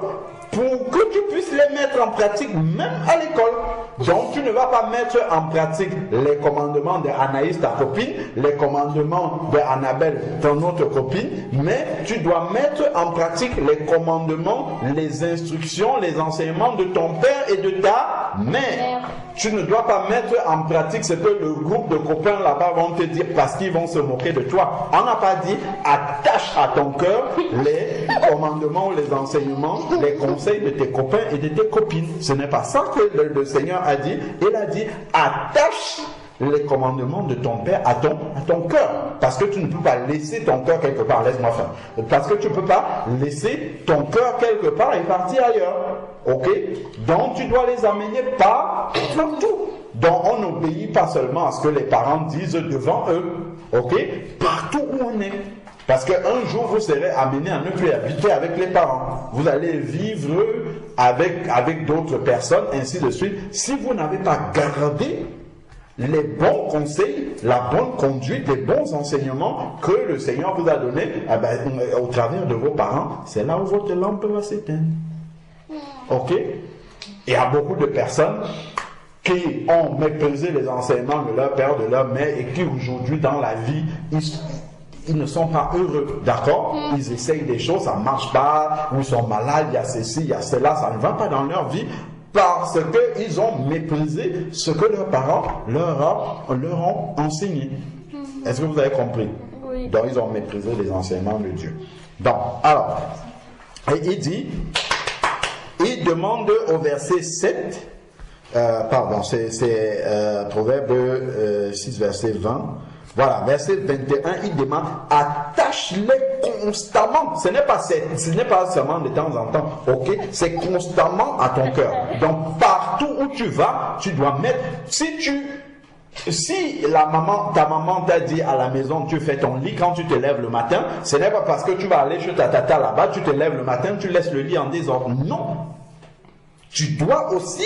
pour que tu puisses les mettre en pratique même à l'école. Donc tu ne vas pas mettre en pratique les commandements d'Anaïs, ta copine, les commandements d'Annabelle, ton autre copine, mais tu dois mettre en pratique les commandements, les instructions, les enseignements de ton père et de ta Mais tu ne dois pas mettre en pratique ce que le groupe de copains là-bas vont te dire parce qu'ils vont se moquer de toi. On n'a pas dit attache à ton cœur les commandements, les enseignements, les conseils de tes copains et de tes copines. Ce n'est pas ça que le Seigneur a dit. Il a dit attache les commandements de ton Père à ton cœur. Parce que tu ne peux pas laisser ton cœur quelque part. Laisse-moi faire. Parce que tu ne peux pas laisser ton cœur quelque part et partir ailleurs. Ok? Donc tu dois les amener partout. Donc on n'obéit pas seulement à ce que les parents disent devant eux. Ok? Partout où on est. Parce qu'un jour vous serez amené à ne plus habiter avec les parents. Vous allez vivre avec d'autres personnes, ainsi de suite. Si vous n'avez pas gardé les bons conseils, la bonne conduite, les bons enseignements que le Seigneur vous a donnés, au travers de vos parents, c'est là où votre lampe va s'éteindre. Ok? Il y a beaucoup de personnes qui ont méprisé les enseignements de leur père, de leur mère, et qui aujourd'hui dans la vie, ils ne sont pas heureux, d'accord? Ils essayent des choses, ça ne marche pas, ou ils sont malades, il y a ceci, il y a cela, ça ne va pas dans leur vie, parce qu'ils ont méprisé ce que leurs parents leur ont enseigné. Est-ce que vous avez compris? Oui. Donc ils ont méprisé les enseignements de Dieu. Donc, alors, et il demande au verset 7, c'est Proverbe 6, verset 20. Voilà, verset 21, il demande attache-les constamment. Ce n'est pas seulement de temps en temps, ok? C'est constamment à ton cœur. Donc partout où tu vas, tu dois mettre. Si ta maman t'a dit à la maison, tu fais ton lit quand tu te lèves le matin, ce n'est pas parce que tu vas aller chez ta tata là-bas, tu te lèves le matin, tu laisses le lit en désordre. Non. Tu dois aussi,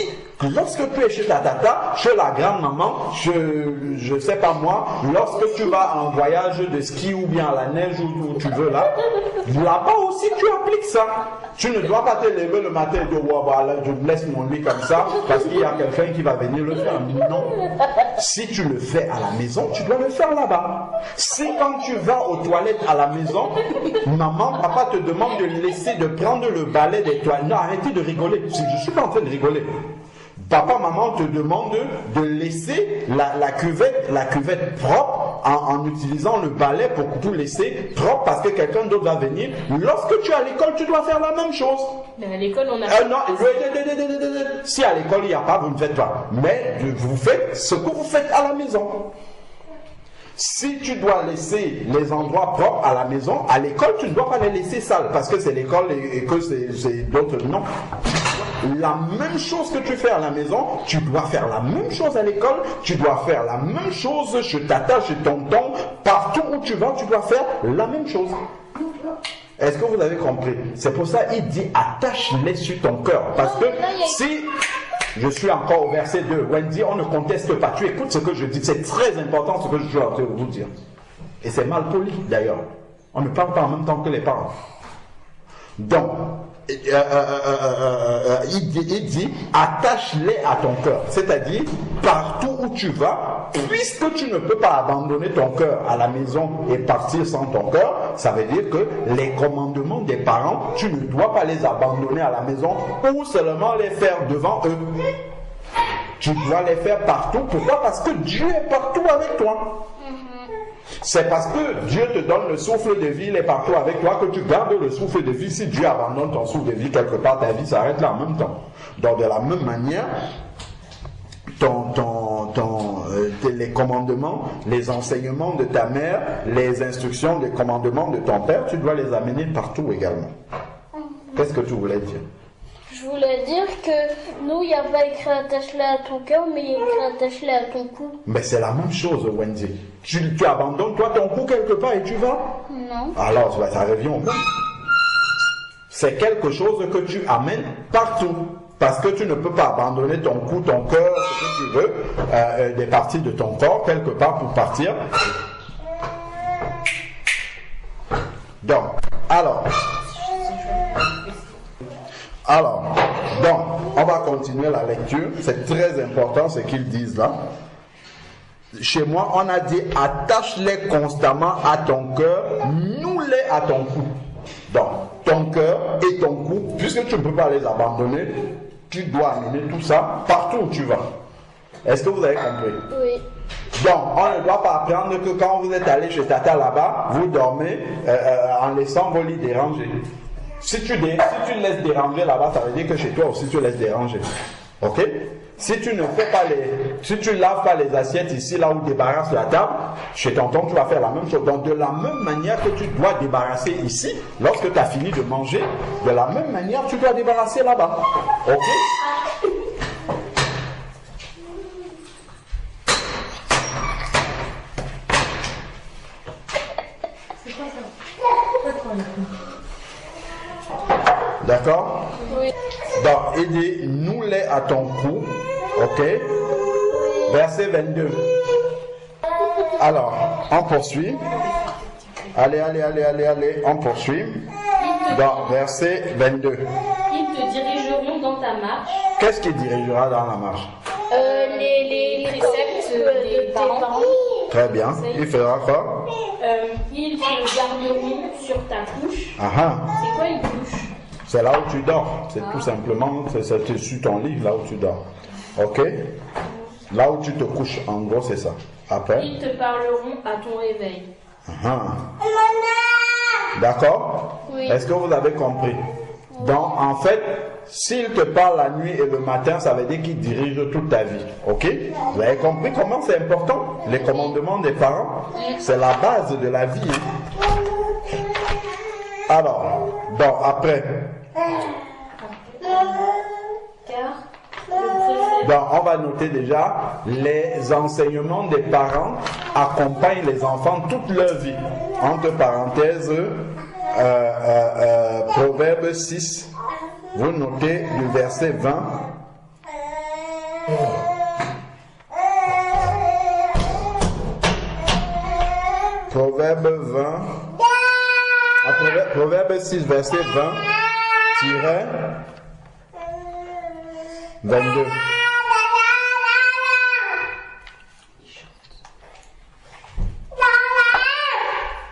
lorsque tu es chez ta tata, chez la grand-maman, je sais pas moi, lorsque tu vas en voyage de ski ou bien à la neige où tu veux là-bas aussi tu appliques ça. Tu ne dois pas te lever le matin et dire, oh, voilà, je laisse mon lit comme ça parce qu'il y a quelqu'un qui va venir le faire. Non. Si tu le fais à la maison, tu dois le faire là-bas. Si quand tu vas aux toilettes à la maison, maman, papa te demande de prendre le balai des toilettes. Non, arrêtez de rigoler. Je ne suis pas en train de rigoler. Papa, maman te demande de laisser la cuvette propre en utilisant le balai pour tout laisser propre parce que quelqu'un d'autre va venir. Lorsque tu es à l'école, tu dois faire la même chose. Mais à l'école, on a... non, si à l'école il n'y a pas, vous ne faites pas. Mais vous faites ce que vous faites à la maison. Si tu dois laisser les endroits propres à la maison, à l'école, tu ne dois pas les laisser sales parce que c'est l'école et que c'est d'autres. Non. La même chose que tu fais à la maison, tu dois faire la même chose à l'école, tu dois faire la même chose chez tata, chez tonton, partout où tu vas, tu dois faire la même chose. Est-ce que vous avez compris? C'est pour ça qu'il dit attache-les sur ton cœur. Parce que si... Je suis encore au verset 2. Wendy, on ne conteste pas. Tu écoutes ce que je dis. C'est très important ce que je suis en train de vous dire. Et c'est mal poli d'ailleurs. On ne parle pas en même temps que les parents. Donc, il dit attache-les à ton cœur. C'est-à-dire, partout où tu vas, puisque tu ne peux pas abandonner ton cœur à la maison et partir sans ton cœur, ça veut dire que les commandements des parents, tu ne dois pas les abandonner à la maison ou seulement les faire devant eux. Tu dois les faire partout. Pourquoi? Parce que Dieu est partout avec toi. C'est parce que Dieu te donne le souffle de vie, il est partout avec toi, que tu gardes le souffle de vie. Si Dieu abandonne ton souffle de vie quelque part, ta vie s'arrête là en même temps. Donc de la même manière, les commandements, les enseignements de ta mère, les instructions, les commandements de ton père, tu dois les amener partout également. Qu'est-ce que tu voulais dire? Je voulais dire que nous, il n'y a pas écrit attache-les à ton cœur, mais il y a écrit attache-les à ton cou. Mais c'est la même chose, Wendy. Tu abandonnes toi ton cou quelque part et tu vas? Non. Alors, ça revient au même. C'est quelque chose que tu amènes partout. Parce que tu ne peux pas abandonner ton cou, ton cœur, ce que tu veux, des parties de ton corps quelque part pour partir. Donc, donc, on va continuer la lecture. C'est très important ce qu'ils disent là. Chez moi, on a dit attache-les constamment à ton cœur, noue-les à ton cou. Donc, ton cœur et ton cou, puisque tu ne peux pas les abandonner, tu dois amener tout ça partout où tu vas. Est-ce que vous avez compris? Oui. Donc, on ne doit pas apprendre que quand vous êtes allé chez Tata là-bas, vous dormez en laissant vos lits dérangés. Si tu laisses déranger là-bas, ça veut dire que chez toi aussi tu laisses déranger. Ok? Si tu laves pas les assiettes ici, là où tu débarrasses la table, chez tonton, tu vas faire la même chose. Donc, de la même manière que tu dois débarrasser ici, lorsque tu as fini de manger, de la même manière, tu dois débarrasser là-bas. Ok? D'accord? Oui. Donc, il dit, noue-les à ton cou. Ok? Verset 22. Alors, on poursuit. Allez, on poursuit. Dans verset 22. Ils te dirigeront dans ta marche. Qu'est-ce qui dirigera dans la marche? Les préceptes des parents. Très bien. Il fera quoi? Ils te garderont sur ta couche. Ah, C'est quoi une couche? c'est là où tu dors. C'est tout simplement, c'est sur ton lit, là où tu dors. Ok? Là où tu te couches, en gros, c'est ça. Après? Ils te parleront à ton réveil. Ah. D'accord? Oui. Est-ce que vous avez compris? Donc, en fait, s'il te parle la nuit et le matin, ça veut dire qu'il dirige toute ta vie. Ok? Vous avez compris comment c'est important? Les commandements des parents, c'est la base de la vie. Hein? Alors, donc après, Car le précepte. donc on va noter déjà, les enseignements des parents accompagnent les enfants toute leur vie. Entre parenthèses, Proverbe 6, vous notez du verset 20. Proverbe 20. Proverbe 6, verset 20-22.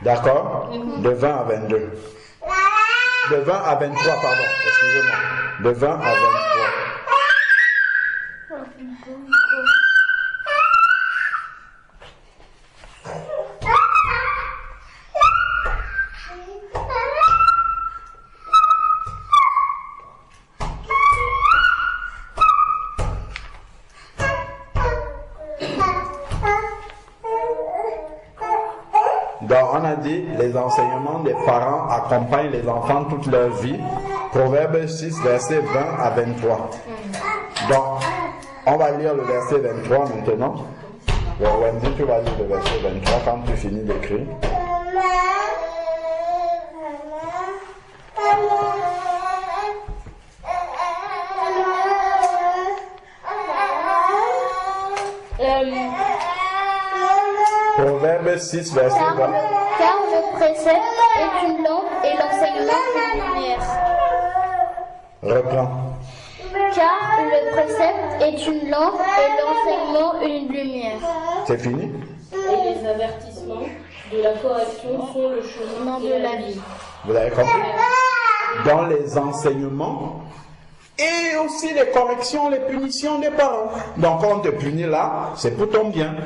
D'accord? De 20 à 22. De 20 à 23, pardon. Excusez-moi. De 20 à 23. Donc, on a dit, les enseignements des parents accompagnent les enfants toute leur vie. Proverbe 6, verset 20 à 23. Donc, on va lire le verset 23 maintenant. Bon, Wendy, tu vas lire le verset 23 quand tu finis d'écrire. Proverbe 6, verset 20. Car le précepte est une lampe et l'enseignement une lumière. Reprends. Car le précepte est une lampe et l'enseignement une lumière. C'est fini? Et les avertissements de la correction sont le chemin de la vie. Vous avez compris? Dans les enseignements et aussi les corrections, les punitions des parents. Donc quand on te punit là, c'est pour ton bien.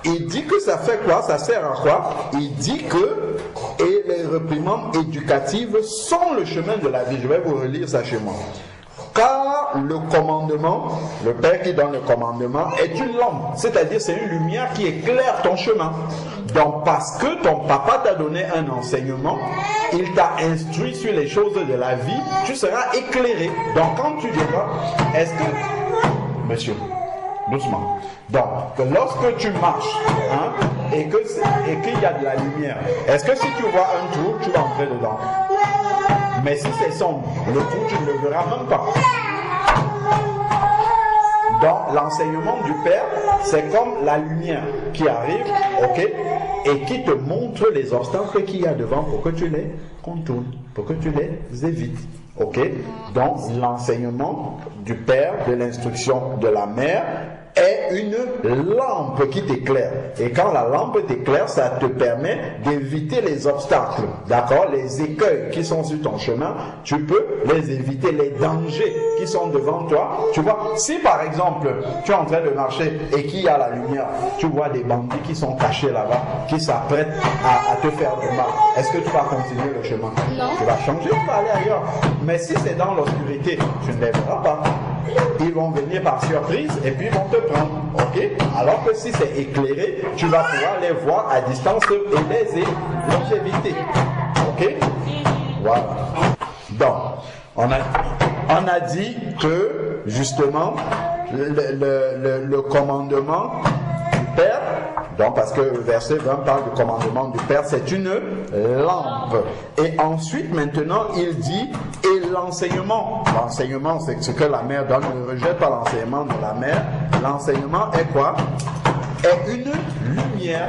Il dit que ça fait quoi? Ça sert à quoi? Il dit que et les réprimandes éducatives sont le chemin de la vie. Je vais vous relire ça chez moi. Car le commandement, le Père qui donne le commandement, est une lampe. C'est-à-dire c'est une lumière qui éclaire ton chemin. Donc parce que ton papa t'a donné un enseignement, il t'a instruit sur les choses de la vie, tu seras éclairé. Donc quand tu diras, est-ce que... Monsieur, doucement. Donc lorsque tu marches et qu'il y a de la lumière, est-ce que si tu vois un trou, tu vas entrer dedans? Mais si c'est sombre, le trou, tu ne le verras même pas. Donc, l'enseignement du Père, c'est comme la lumière qui arrive, ok, et qui te montre les obstacles qu'il y a devant pour que tu les contournes, pour que tu les évites, ok. Donc, l'enseignement du Père, de l'instruction de la mère, est une lampe qui t'éclaire. Et quand la lampe t'éclaire, ça te permet d'éviter les obstacles, d'accord? Les écueils qui sont sur ton chemin, tu peux les éviter, les dangers qui sont devant toi. Tu vois, si par exemple, tu es en train de marcher et qu'il y a la lumière, tu vois des bandits qui sont cachés là-bas, qui s'apprêtent à te faire du mal. Est-ce que tu vas continuer le chemin? Non. Tu vas changer, tu vas aller ailleurs. Mais si c'est dans l'obscurité, tu ne les verras pas. Ils vont venir par surprise et puis ils vont te prendre. Ok? Alors que si c'est éclairé, tu vas pouvoir les voir à distance et les éviter. Ok? Voilà. Donc, on a dit que justement le commandement du Père, donc parce que le verset 20 parle du commandement du Père, c'est une lampe. Et ensuite, maintenant, il dit, et l'enseignement. L'enseignement, c'est ce que la mère donne. Ne rejette pas l'enseignement de la mère. L'enseignement est quoi? Est une lumière.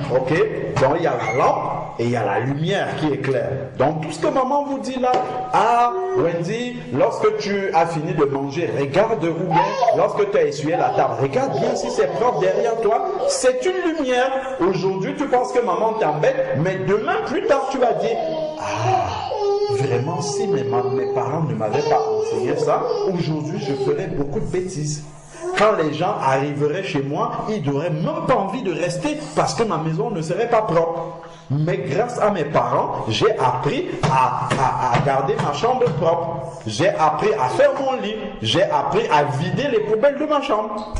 Ok? Donc il y a la lampe et il y a la lumière qui éclaire. Donc tout ce que maman vous dit là, ah Wendy, lorsque tu as fini de manger, regarde où bien, lorsque tu as essuyé la table, regarde bien si c'est propre derrière toi. C'est une lumière. Aujourd'hui tu penses que maman t'embête, mais demain plus tard tu vas dire, ah vraiment si mes parents ne m'avaient pas enseigné ça, aujourd'hui je ferais beaucoup de bêtises. Quand les gens arriveraient chez moi, ils n'auraient même pas envie de rester parce que ma maison ne serait pas propre. Mais grâce à mes parents, j'ai appris à garder ma chambre propre. J'ai appris à faire mon lit. J'ai appris à vider les poubelles de ma chambre.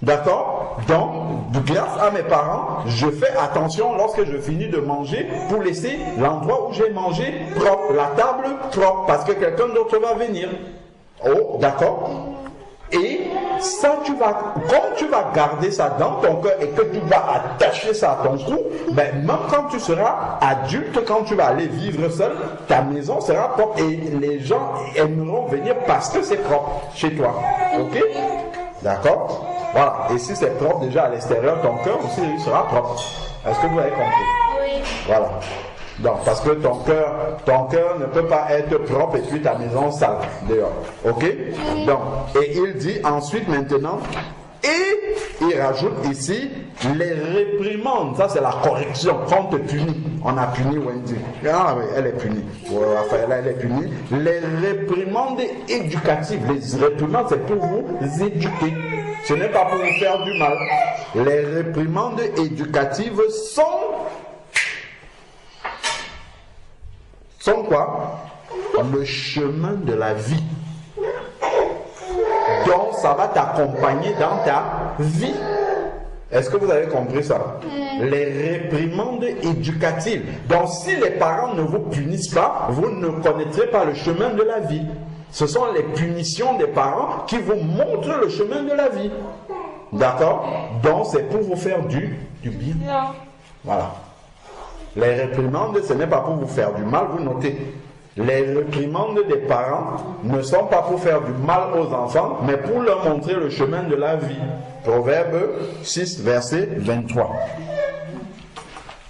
D'accord? Donc, grâce à mes parents, je fais attention lorsque je finis de manger pour laisser l'endroit où j'ai mangé propre, la table propre, parce que quelqu'un d'autre va venir. Oh, d'accord? Et ça, comme tu vas garder ça dans ton cœur et que tu vas attacher ça à ton cou, ben, même quand tu seras adulte, quand tu vas aller vivre seul, ta maison sera propre et les gens aimeront venir parce que c'est propre chez toi. Ok? D'accord? Voilà. Et si c'est propre déjà à l'extérieur, ton cœur aussi sera propre. Est-ce que vous avez compris? Oui. Voilà. Donc, parce que ton cœur ne peut pas être propre et puis ta maison sale dehors. Ok? Donc, et il dit ensuite maintenant, et il rajoute ici les réprimandes. Ça, c'est la correction. Quand on te punit, on a puni Wendy. Ah oui, elle est punie. Raphaël, elle est punie. Les réprimandes éducatives. Les réprimandes, c'est pour vous éduquer. Ce n'est pas pour vous faire du mal. Les réprimandes éducatives sont quoi? Le chemin de la vie. Donc ça va t'accompagner dans ta vie. Est-ce que vous avez compris ça? Les réprimandes éducatives. Donc si les parents ne vous punissent pas, vous ne connaîtrez pas le chemin de la vie. Ce sont les punitions des parents qui vous montrent le chemin de la vie. D'accord? Donc c'est pour vous faire du bien. Non. Voilà. Les réprimandes, ce n'est pas pour vous faire du mal, vous notez. Les réprimandes des parents ne sont pas pour faire du mal aux enfants, mais pour leur montrer le chemin de la vie. Proverbe 6, verset 23.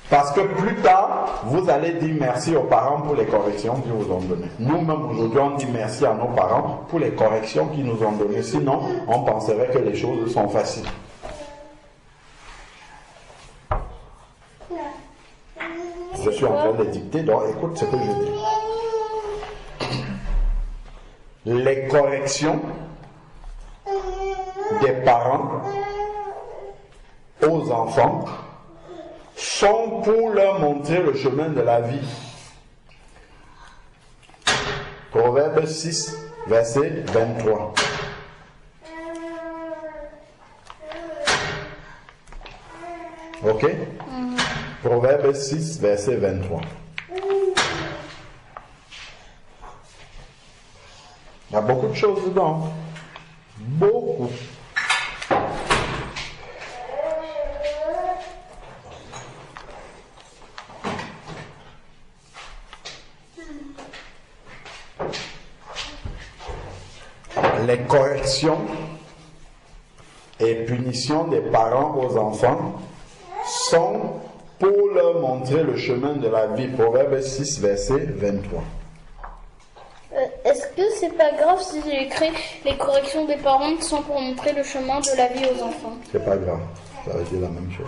Parce que plus tard, vous allez dire merci aux parents pour les corrections qu'ils vous ont données. Nous-mêmes, aujourd'hui, on dit merci à nos parents pour les corrections qu'ils nous ont données. Sinon, on penserait que les choses sont faciles. Je suis en train de dicter, donc écoute ce que je dis. Les corrections des parents aux enfants sont pour leur montrer le chemin de la vie. Proverbe 6, verset 23. Ok? Proverbe 6, verset 23. Il y a beaucoup de choses dedans. Beaucoup. Les corrections et punitions des parents aux enfants sont pour leur montrer le chemin de la vie. Proverbe 6, verset 23. Est-ce que c'est pas grave si j'ai écrit les corrections des parents sont pour montrer le chemin de la vie aux enfants? C'est pas grave, ça va dire la même chose.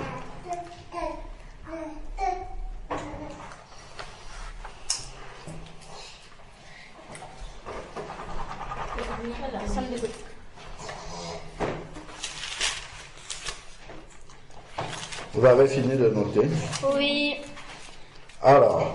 Ça me dégoûte. Vous avez fini de noter? Oui. Alors,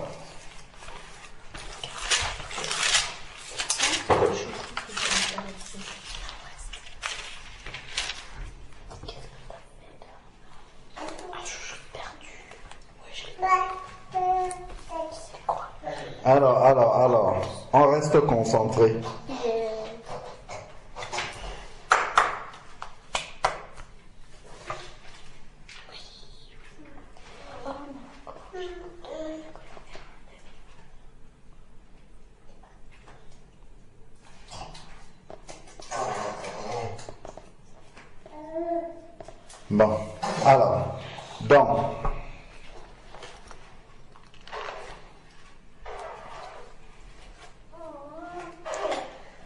alors, on reste concentré. Bon, alors, donc,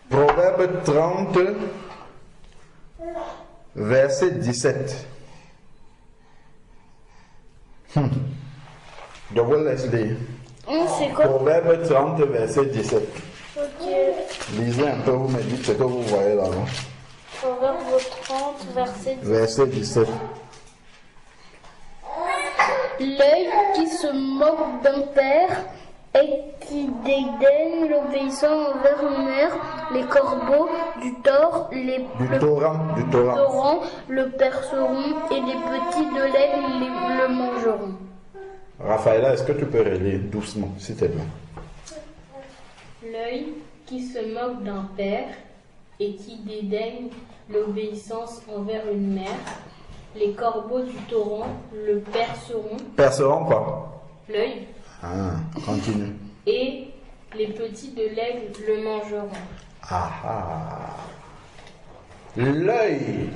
Proverbe 30, verset 17. Je vous laisse lire. C'est quoi? Proverbe 30, verset 17. Ok. Lisez un peu, vous me dites ce que vous voyez là-bas. Proverbe 30, verset 10. Verset 17. L'œil qui se moque d'un père et qui dédaigne l'obéissant envers une mère, les corbeaux du torrent, Du torrent. le perceront et les petits de l'aigle le mangeront. Raphaëla, est-ce que tu peux relire doucement, s'il te plaît? L'œil qui se moque d'un père et qui dédaigne l'obéissance envers une mère, les corbeaux du torrent le perceront. Perceront quoi? L'œil. Ah, continue. Et les petits de l'aigle le mangeront. Ah ah. L'œil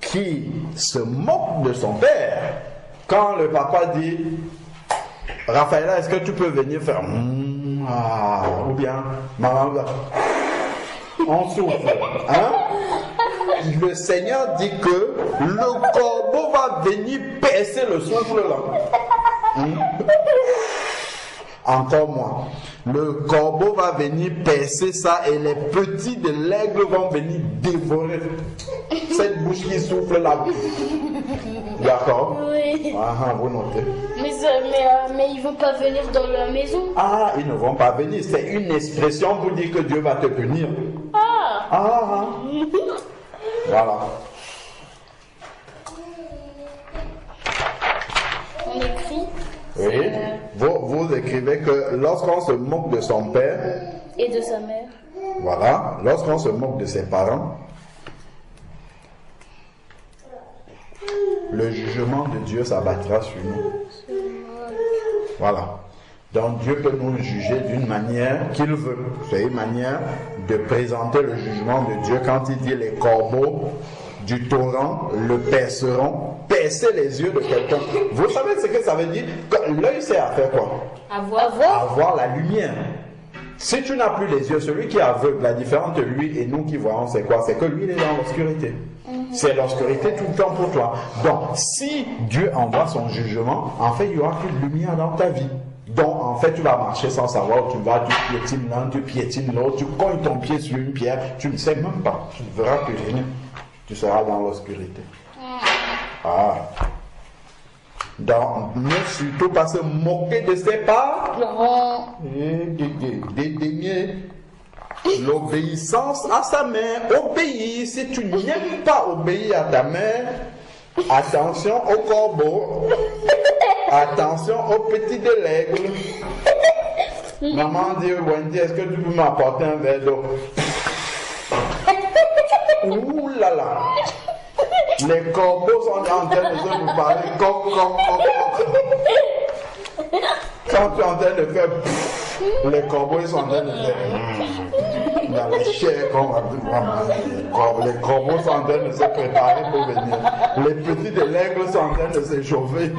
qui se moque de son père, quand le papa dit Raphaëla, est-ce que tu peux venir faire ou bien maman va. On souffle. Hein? Le Seigneur dit que le corbeau va venir percer le souffle là. Encore moins. Le corbeau va venir percer ça et les petits de l'aigle vont venir dévorer cette bouche qui souffle là. D'accord? Oui. Ah, vous notez. Mais ils vont pas venir dans la maison. Ah, ils ne vont pas venir. C'est une expression pour dire que Dieu va te punir. Ah. Ah. Voilà. On écrit. Oui. Vous écrivez que lorsqu'on se moque de son père, Et de sa mère. voilà, lorsqu'on se moque de ses parents, le jugement de Dieu s'abattra sur nous. Voilà. Donc Dieu peut nous juger d'une manière qu'il veut. C'est une manière de présenter le jugement de Dieu quand il dit les corbeaux du torrent le perceront. Percer les yeux de quelqu'un. Vous savez ce que ça veut dire? L'œil c'est à faire quoi? Avoir la lumière. Si tu n'as plus les yeux, celui qui est aveugle, la différence de lui et nous qui voyons, c'est quoi? C'est que lui, il est dans l'obscurité. C'est l'obscurité tout le temps pour toi. Donc, si Dieu envoie son jugement, en fait, il n'y aura plus de lumière dans ta vie. Donc, en fait, tu vas marcher sans savoir où tu vas, tu piétines l'un, tu piétines l'autre, tu cognes ton pied sur une pierre, tu ne sais même pas, tu ne verras plus rien. Tu seras dans l'obscurité. Ah. Donc, ne surtout pas se moquer de ses parents. Dédaigner l'obéissance à sa mère. Obéis. Si tu n'aimes pas obéir à ta mère, attention au corbeau. Attention aux petits de l'aigle. Maman dit, Wendy, est-ce que tu peux m'apporter un verre d'eau? Ouh là là. Les corbeaux sont en train de se préparer. Quand tu es en train de faire les corbeaux ils sont en train de faire il y a les chairs qu'on va manger. Les corbeaux sont en train de se préparer pour venir. Les petits de l'aigle sont en train de s'échauffer.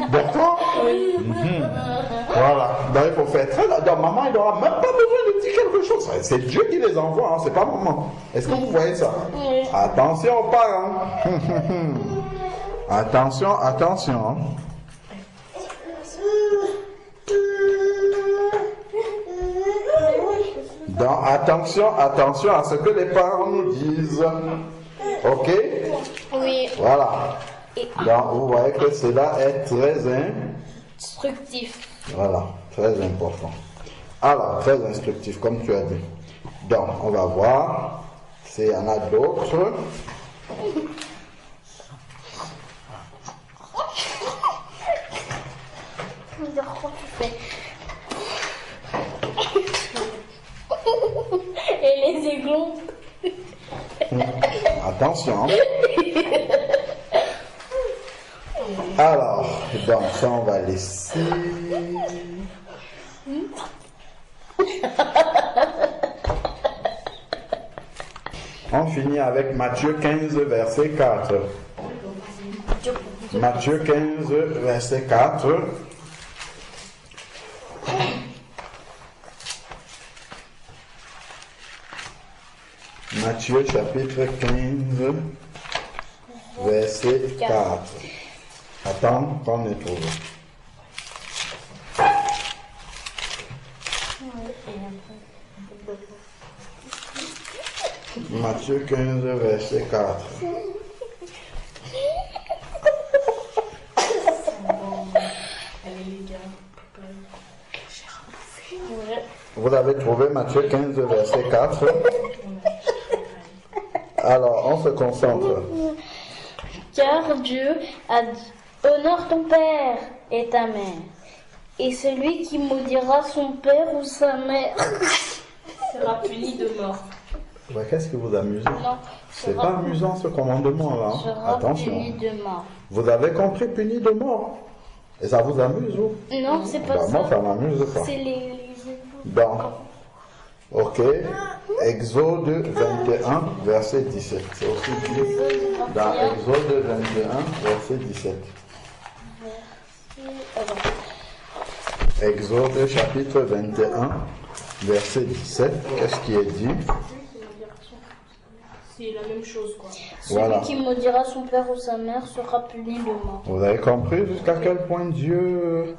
D'accord? Voilà. Donc il faut faire très attention. Maman, il n'aura même pas besoin de dire qu'elle quelque chose. C'est Dieu qui les envoie, hein, c'est pas maman. Est-ce que vous voyez ça? Oui. Attention aux parents. Attention, attention. Hein. Donc, attention, attention à ce que les parents nous disent. Ok? Oui. Voilà. Donc, vous voyez que cela est très Instructif. voilà, très important. Alors, très instructif, comme tu as dit. Donc, on va voir s'il y en a d'autres. Et les aiglons. Attention. Alors, donc ça on va laisser. On finit avec Matthieu 15, verset 4. Matthieu 15, verset 4. Matthieu chapitre 15, verset 4. Attends qu'on les trouve. Matthieu 15, verset 4. Vous avez trouvé Matthieu 15, verset 4. Alors, on se concentre. Car Dieu a dit, honore ton père et ta mère, et celui qui maudira son père ou sa mère sera puni de mort. Ouais, qu'est-ce que vous amusez? Non, C'est pas amusant ce commandement-là. Hein? sera Attention. puni de mort. Vous avez compris, puni de mort. Et ça vous amuse ou? Non, c'est pas Bah, ça. moi, ça m'amuse pas. C'est les Donc, ok. Exode 21, verset 17. C'est aussi dit dans Exode 21, verset 17. Exode chapitre 21, verset 17. Qu'est-ce qui est dit? C'est la même chose, quoi. Celui Voilà. qui maudira son père ou sa mère sera puni de mort. Vous avez compris jusqu'à quel point Dieu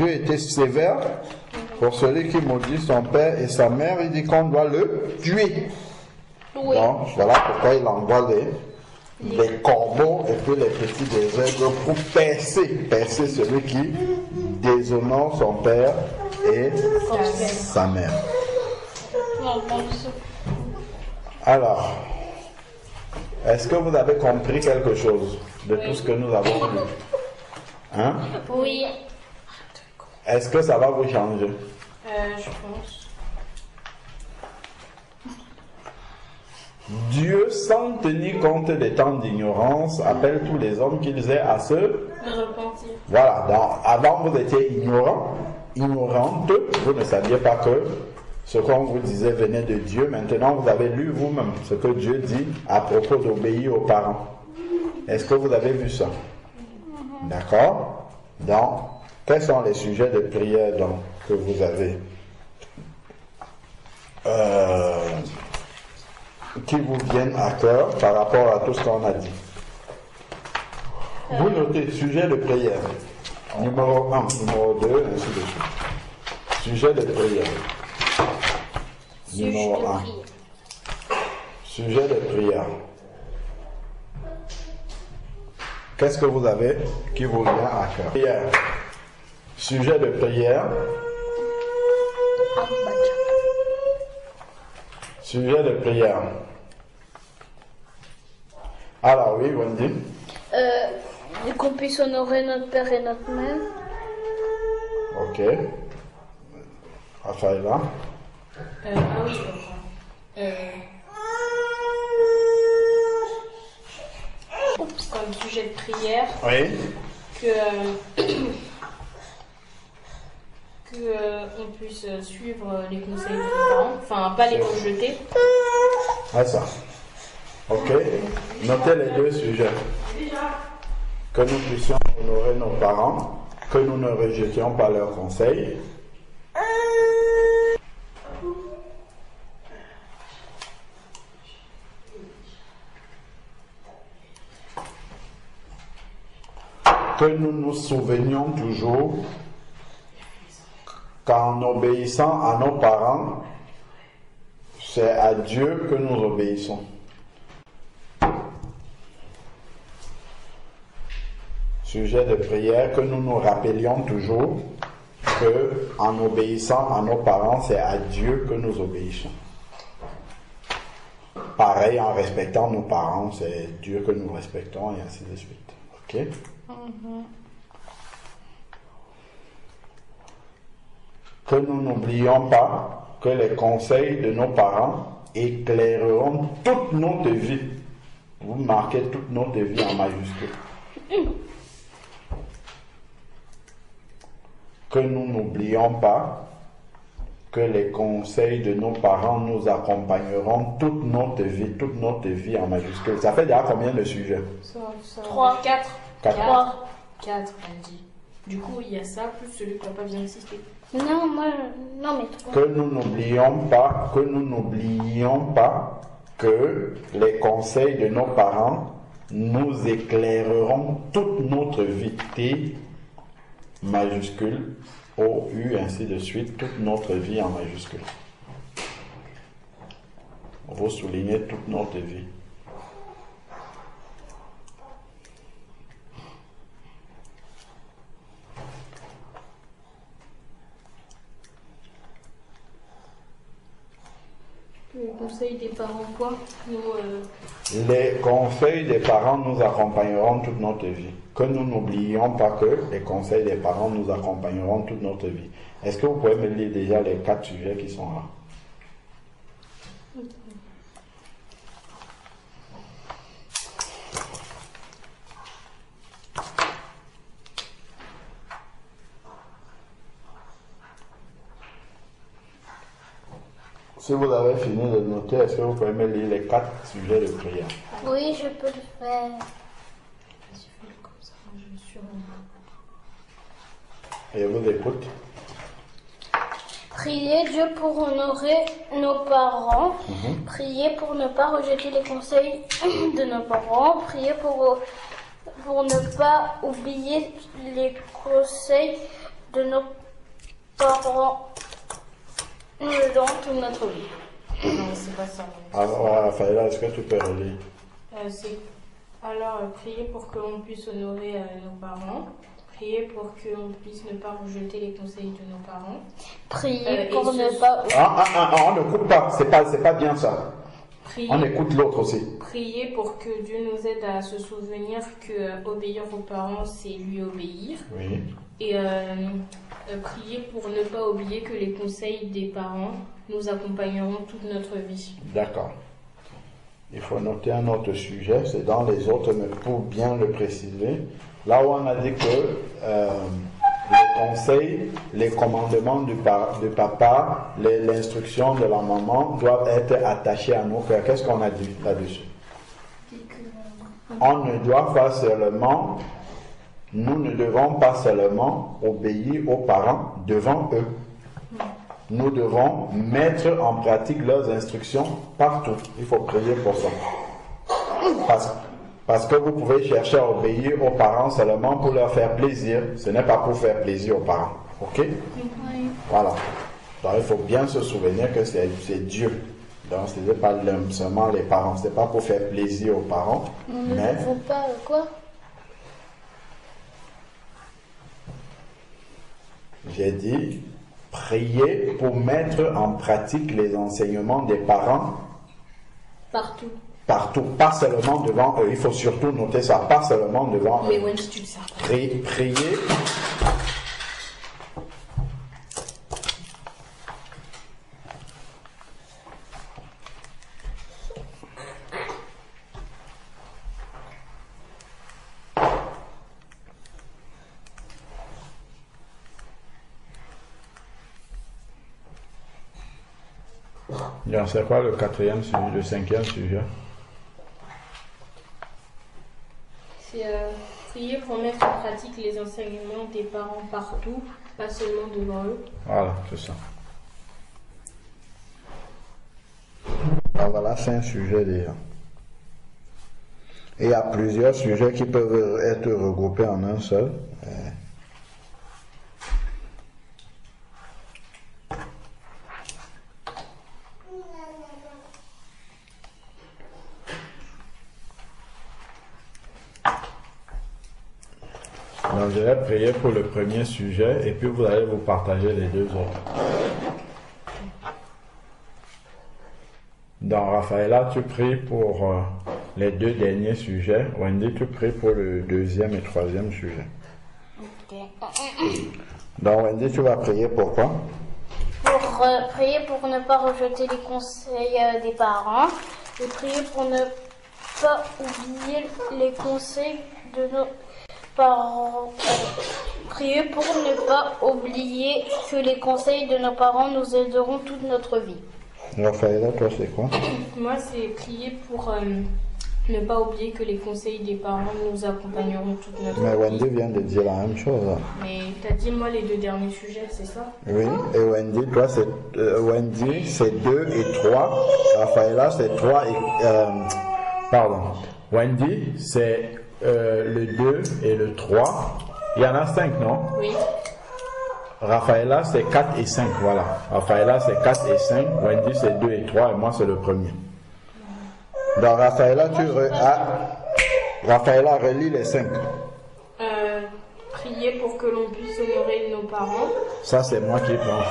était sévère pour celui qui maudit son père et sa mère. Il dit qu'on doit le tuer. Oui. Donc, voilà pourquoi il envoie les corbeaux et puis les petits des aigles pour percer celui qui déshonore son père et sa mère. Alors, est-ce que vous avez compris quelque chose de tout ce que nous avons vu? Hein? Oui. Est-ce que ça va vous changer? Je pense. Dieu, sans tenir compte des temps d'ignorance, appelle tous les hommes qu'ils aient à se Repentir. Voilà, donc avant vous étiez ignorante, vous ne saviez pas que ce qu'on vous disait venait de Dieu. Maintenant vous avez lu vous-même ce que Dieu dit à propos d'obéir aux parents. Est-ce que vous avez vu ça? D'accord? Donc, quels sont les sujets de prière donc, que vous avez qui vous viennent à cœur par rapport à tout ce qu'on a dit? Vous notez sujet de prière. Numéro 1, numéro 2, ainsi de suite. Sujet de prière. Numéro 1. Sujet de prière. Qu'est-ce que vous avez qui vous vient à cœur? Prière. Sujet de prière. Sujet de prière. Alors oui, Wendy. Qu'on puisse honorer notre père et notre mère. Ok. Raphaëla. Oui. Comme sujet de prière, Oui. on puisse suivre les conseils des parents, enfin pas les rejeter. Ah ça. Ok. Notez les deux sujets. Que nous puissions honorer nos parents, que nous ne rejetions pas leurs conseils. que nous nous souvenions toujours qu'en obéissant à nos parents, c'est à Dieu que nous obéissons. Sujet de prière, que nous nous rappelions toujours que en obéissant à nos parents, c'est à Dieu que nous obéissons. Pareil, en respectant nos parents, c'est Dieu que nous respectons et ainsi de suite. Ok? Que nous n'oublions pas que les conseils de nos parents éclaireront toute notre vie. Vous marquez toute notre vie en majuscule. Que nous n'oublions pas que les conseils de nos parents nous accompagneront toute notre vie en majuscule. Ça fait déjà combien de sujets? 3, 4. 4. 4, elle dit. Du coup, il y a ça, plus celui que papa vient d'insister. Non, mais 3. Que nous n'oublions pas que les conseils de nos parents nous éclaireront toute notre vie. T majuscule, O, U, ainsi de suite, toute notre vie en majuscule. Vous soulignez toute notre vie. Le conseil des parents, quoi? Les conseils des parents nous accompagneront toute notre vie. Que nous n'oublions pas que les conseils des parents nous accompagneront toute notre vie. Est-ce que vous pouvez me lire déjà les 4 sujets qui sont là? Si vous avez fini de noter, est-ce que vous pouvez me lire les 4 sujets de prière? Oui, je peux le faire. Et vous écoute. Priez Dieu pour honorer nos parents. Priez pour ne pas rejeter les conseils de nos parents. Priez pour ne pas oublier les conseils de nos parents. Nous aidons toute notre vie. Non, c'est pas ça. Alors, Raphaël, est-ce que tu peux relire? Alors, priez pour qu'on puisse honorer nos parents. Priez pour qu'on puisse ne pas rejeter les conseils de nos parents. Priez pour ne pas... on ne coupe pas, c'est pas bien ça. On écoute l'autre aussi. Priez pour que Dieu nous aide à se souvenir que obéir aux parents, c'est lui obéir. Oui. Et priez pour ne pas oublier que les conseils des parents nous accompagneront toute notre vie. D'accord. Il faut noter un autre sujet, c'est dans les autres, mais pour bien le préciser. Là où on a dit que les conseils, les commandements du papa, l'instruction de la maman doivent être attachés à nos cœurs. Qu'est-ce qu'on a dit là-dessus? On ne doit pas seulement, nous ne devons pas seulement obéir aux parents devant eux. Nous devons mettre en pratique leurs instructions partout. Il faut prier pour ça. Parce que vous pouvez chercher à obéir aux parents seulement pour leur faire plaisir. Ce n'est pas pour faire plaisir aux parents. Ok? Oui. Voilà. Donc il faut bien se souvenir que c'est Dieu. Donc ce n'est pas seulement les parents. Ce n'est pas pour faire plaisir aux parents. Mais... Faut pas quoi? J'ai dit, prier pour mettre en pratique les enseignements des parents. Partout. Partout, pas seulement devant eux. Il faut surtout noter ça, pas seulement devant eux. Mais Wendy, tu le sais. Prier. C'est quoi le 4e sujet, le 5e sujet? C'est prier pour mettre en pratique les enseignements des parents partout, pas seulement devant eux. Voilà, c'est ça. Alors voilà, c'est un sujet déjà. il y a plusieurs sujets qui peuvent être regroupés en un seul. Donc, je vais prier pour le premier sujet et puis vous allez vous partager les deux autres. Donc, Raphaëla, tu pries pour les deux derniers sujets. Wendy, tu pries pour le deuxième et troisième sujet. Ok. Donc, Wendy, tu vas prier pour quoi? Pour prier pour ne pas rejeter les conseils des parents et prier pour ne pas oublier les conseils de nos parents. Prier pour ne pas oublier que les conseils de nos parents nous aideront toute notre vie. Raphaëla, toi, c'est quoi? Moi, c'est prier pour ne pas oublier que les conseils des parents nous accompagneront toute notre Mais vie. Wendy vient de dire la même chose. Mais t'as dit, moi, les deux derniers sujets, c'est ça? Oui, et Wendy, toi, c'est Wendy, c'est 2 et 3. Raphaëla, c'est 3 et... pardon. Wendy, c'est le 2 et le 3. Il y en a 5, non? Oui. Raphaëla, c'est 4 et 5, voilà. Raphaëla, c'est 4 et 5. Wendy, c'est 2 et 3. Et moi, c'est le premier. Donc, Raphaëla, Raphaëla, relis les 5. Prier pour que l'on puisse honorer nos parents. Ça, c'est moi qui prends.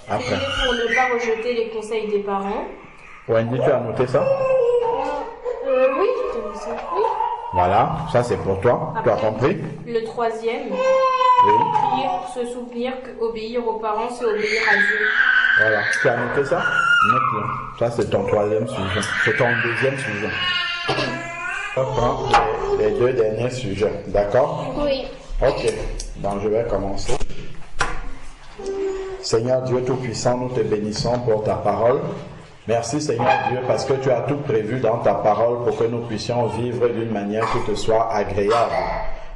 Après. Prier pour ne pas rejeter les conseils des parents. Wendy, tu as noté ça? Oui, oui. Voilà, ça c'est pour toi. Tu as compris? Le troisième, Oui. prier pour se souvenir qu'obéir aux parents, c'est obéir à Dieu. Voilà. Tu as noté ça? Note-le. Ça c'est ton troisième sujet. C'est ton deuxième sujet. On prend les deux derniers sujets. D'accord? Oui. Ok. Donc je vais commencer. Seigneur Dieu Tout-Puissant, nous te bénissons pour ta parole. Merci Seigneur Dieu parce que tu as tout prévu dans ta parole pour que nous puissions vivre d'une manière qui te soit agréable.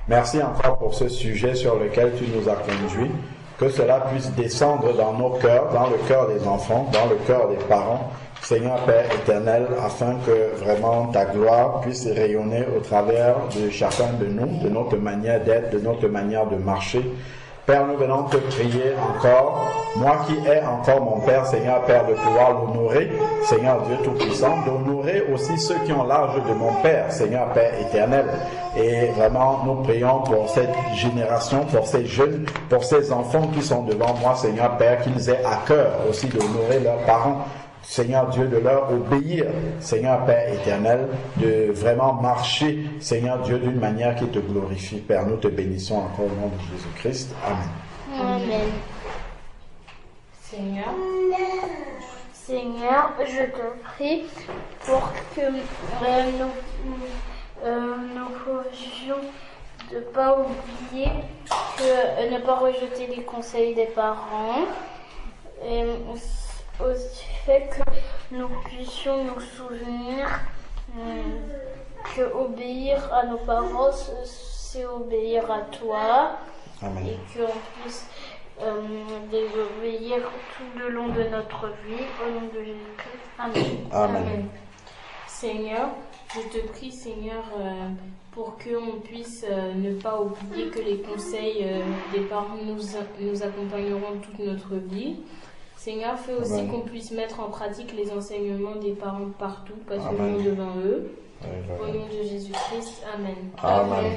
Merci encore pour ce sujet sur lequel tu nous as conduits, que cela puisse descendre dans nos cœurs, dans le cœur des enfants, dans le cœur des parents, Seigneur Père éternel, afin que vraiment ta gloire puisse rayonner au travers de chacun de nous, de notre manière d'être, de notre manière de marcher. Père, nous venons te prier encore, moi qui ai encore mon Père, Seigneur Père, de pouvoir l'honorer, Seigneur Dieu Tout-Puissant, d'honorer aussi ceux qui ont l'âge de mon Père, Seigneur Père éternel. Et vraiment, nous prions pour cette génération, pour ces jeunes, pour ces enfants qui sont devant moi, Seigneur Père, qu'ils aient à cœur aussi d'honorer leurs parents. Seigneur Dieu, de leur obéir, Seigneur Père éternel, de vraiment marcher, Seigneur Dieu, d'une manière qui te glorifie. Père, nous te bénissons encore au nom de Jésus-Christ. Amen. Amen. Seigneur, je te prie pour que nous pouvions ne pas oublier que ne pas rejeter les conseils des parents. Et aussi fait que nous puissions nous souvenir que obéir à nos parents, c'est obéir à toi. Amen. Et qu'on puisse les obéir tout le long de notre vie, au nom de Jésus-Christ. Amen. Amen. Seigneur, je te prie, Seigneur, pour qu'on puisse ne pas oublier que les conseils des parents nous accompagneront toute notre vie. Seigneur, fais aussi Amen. qu'on puisse mettre en pratique les enseignements des parents partout, pas Amen. seulement devant eux. Amen. Au nom de Jésus-Christ, Amen. Amen.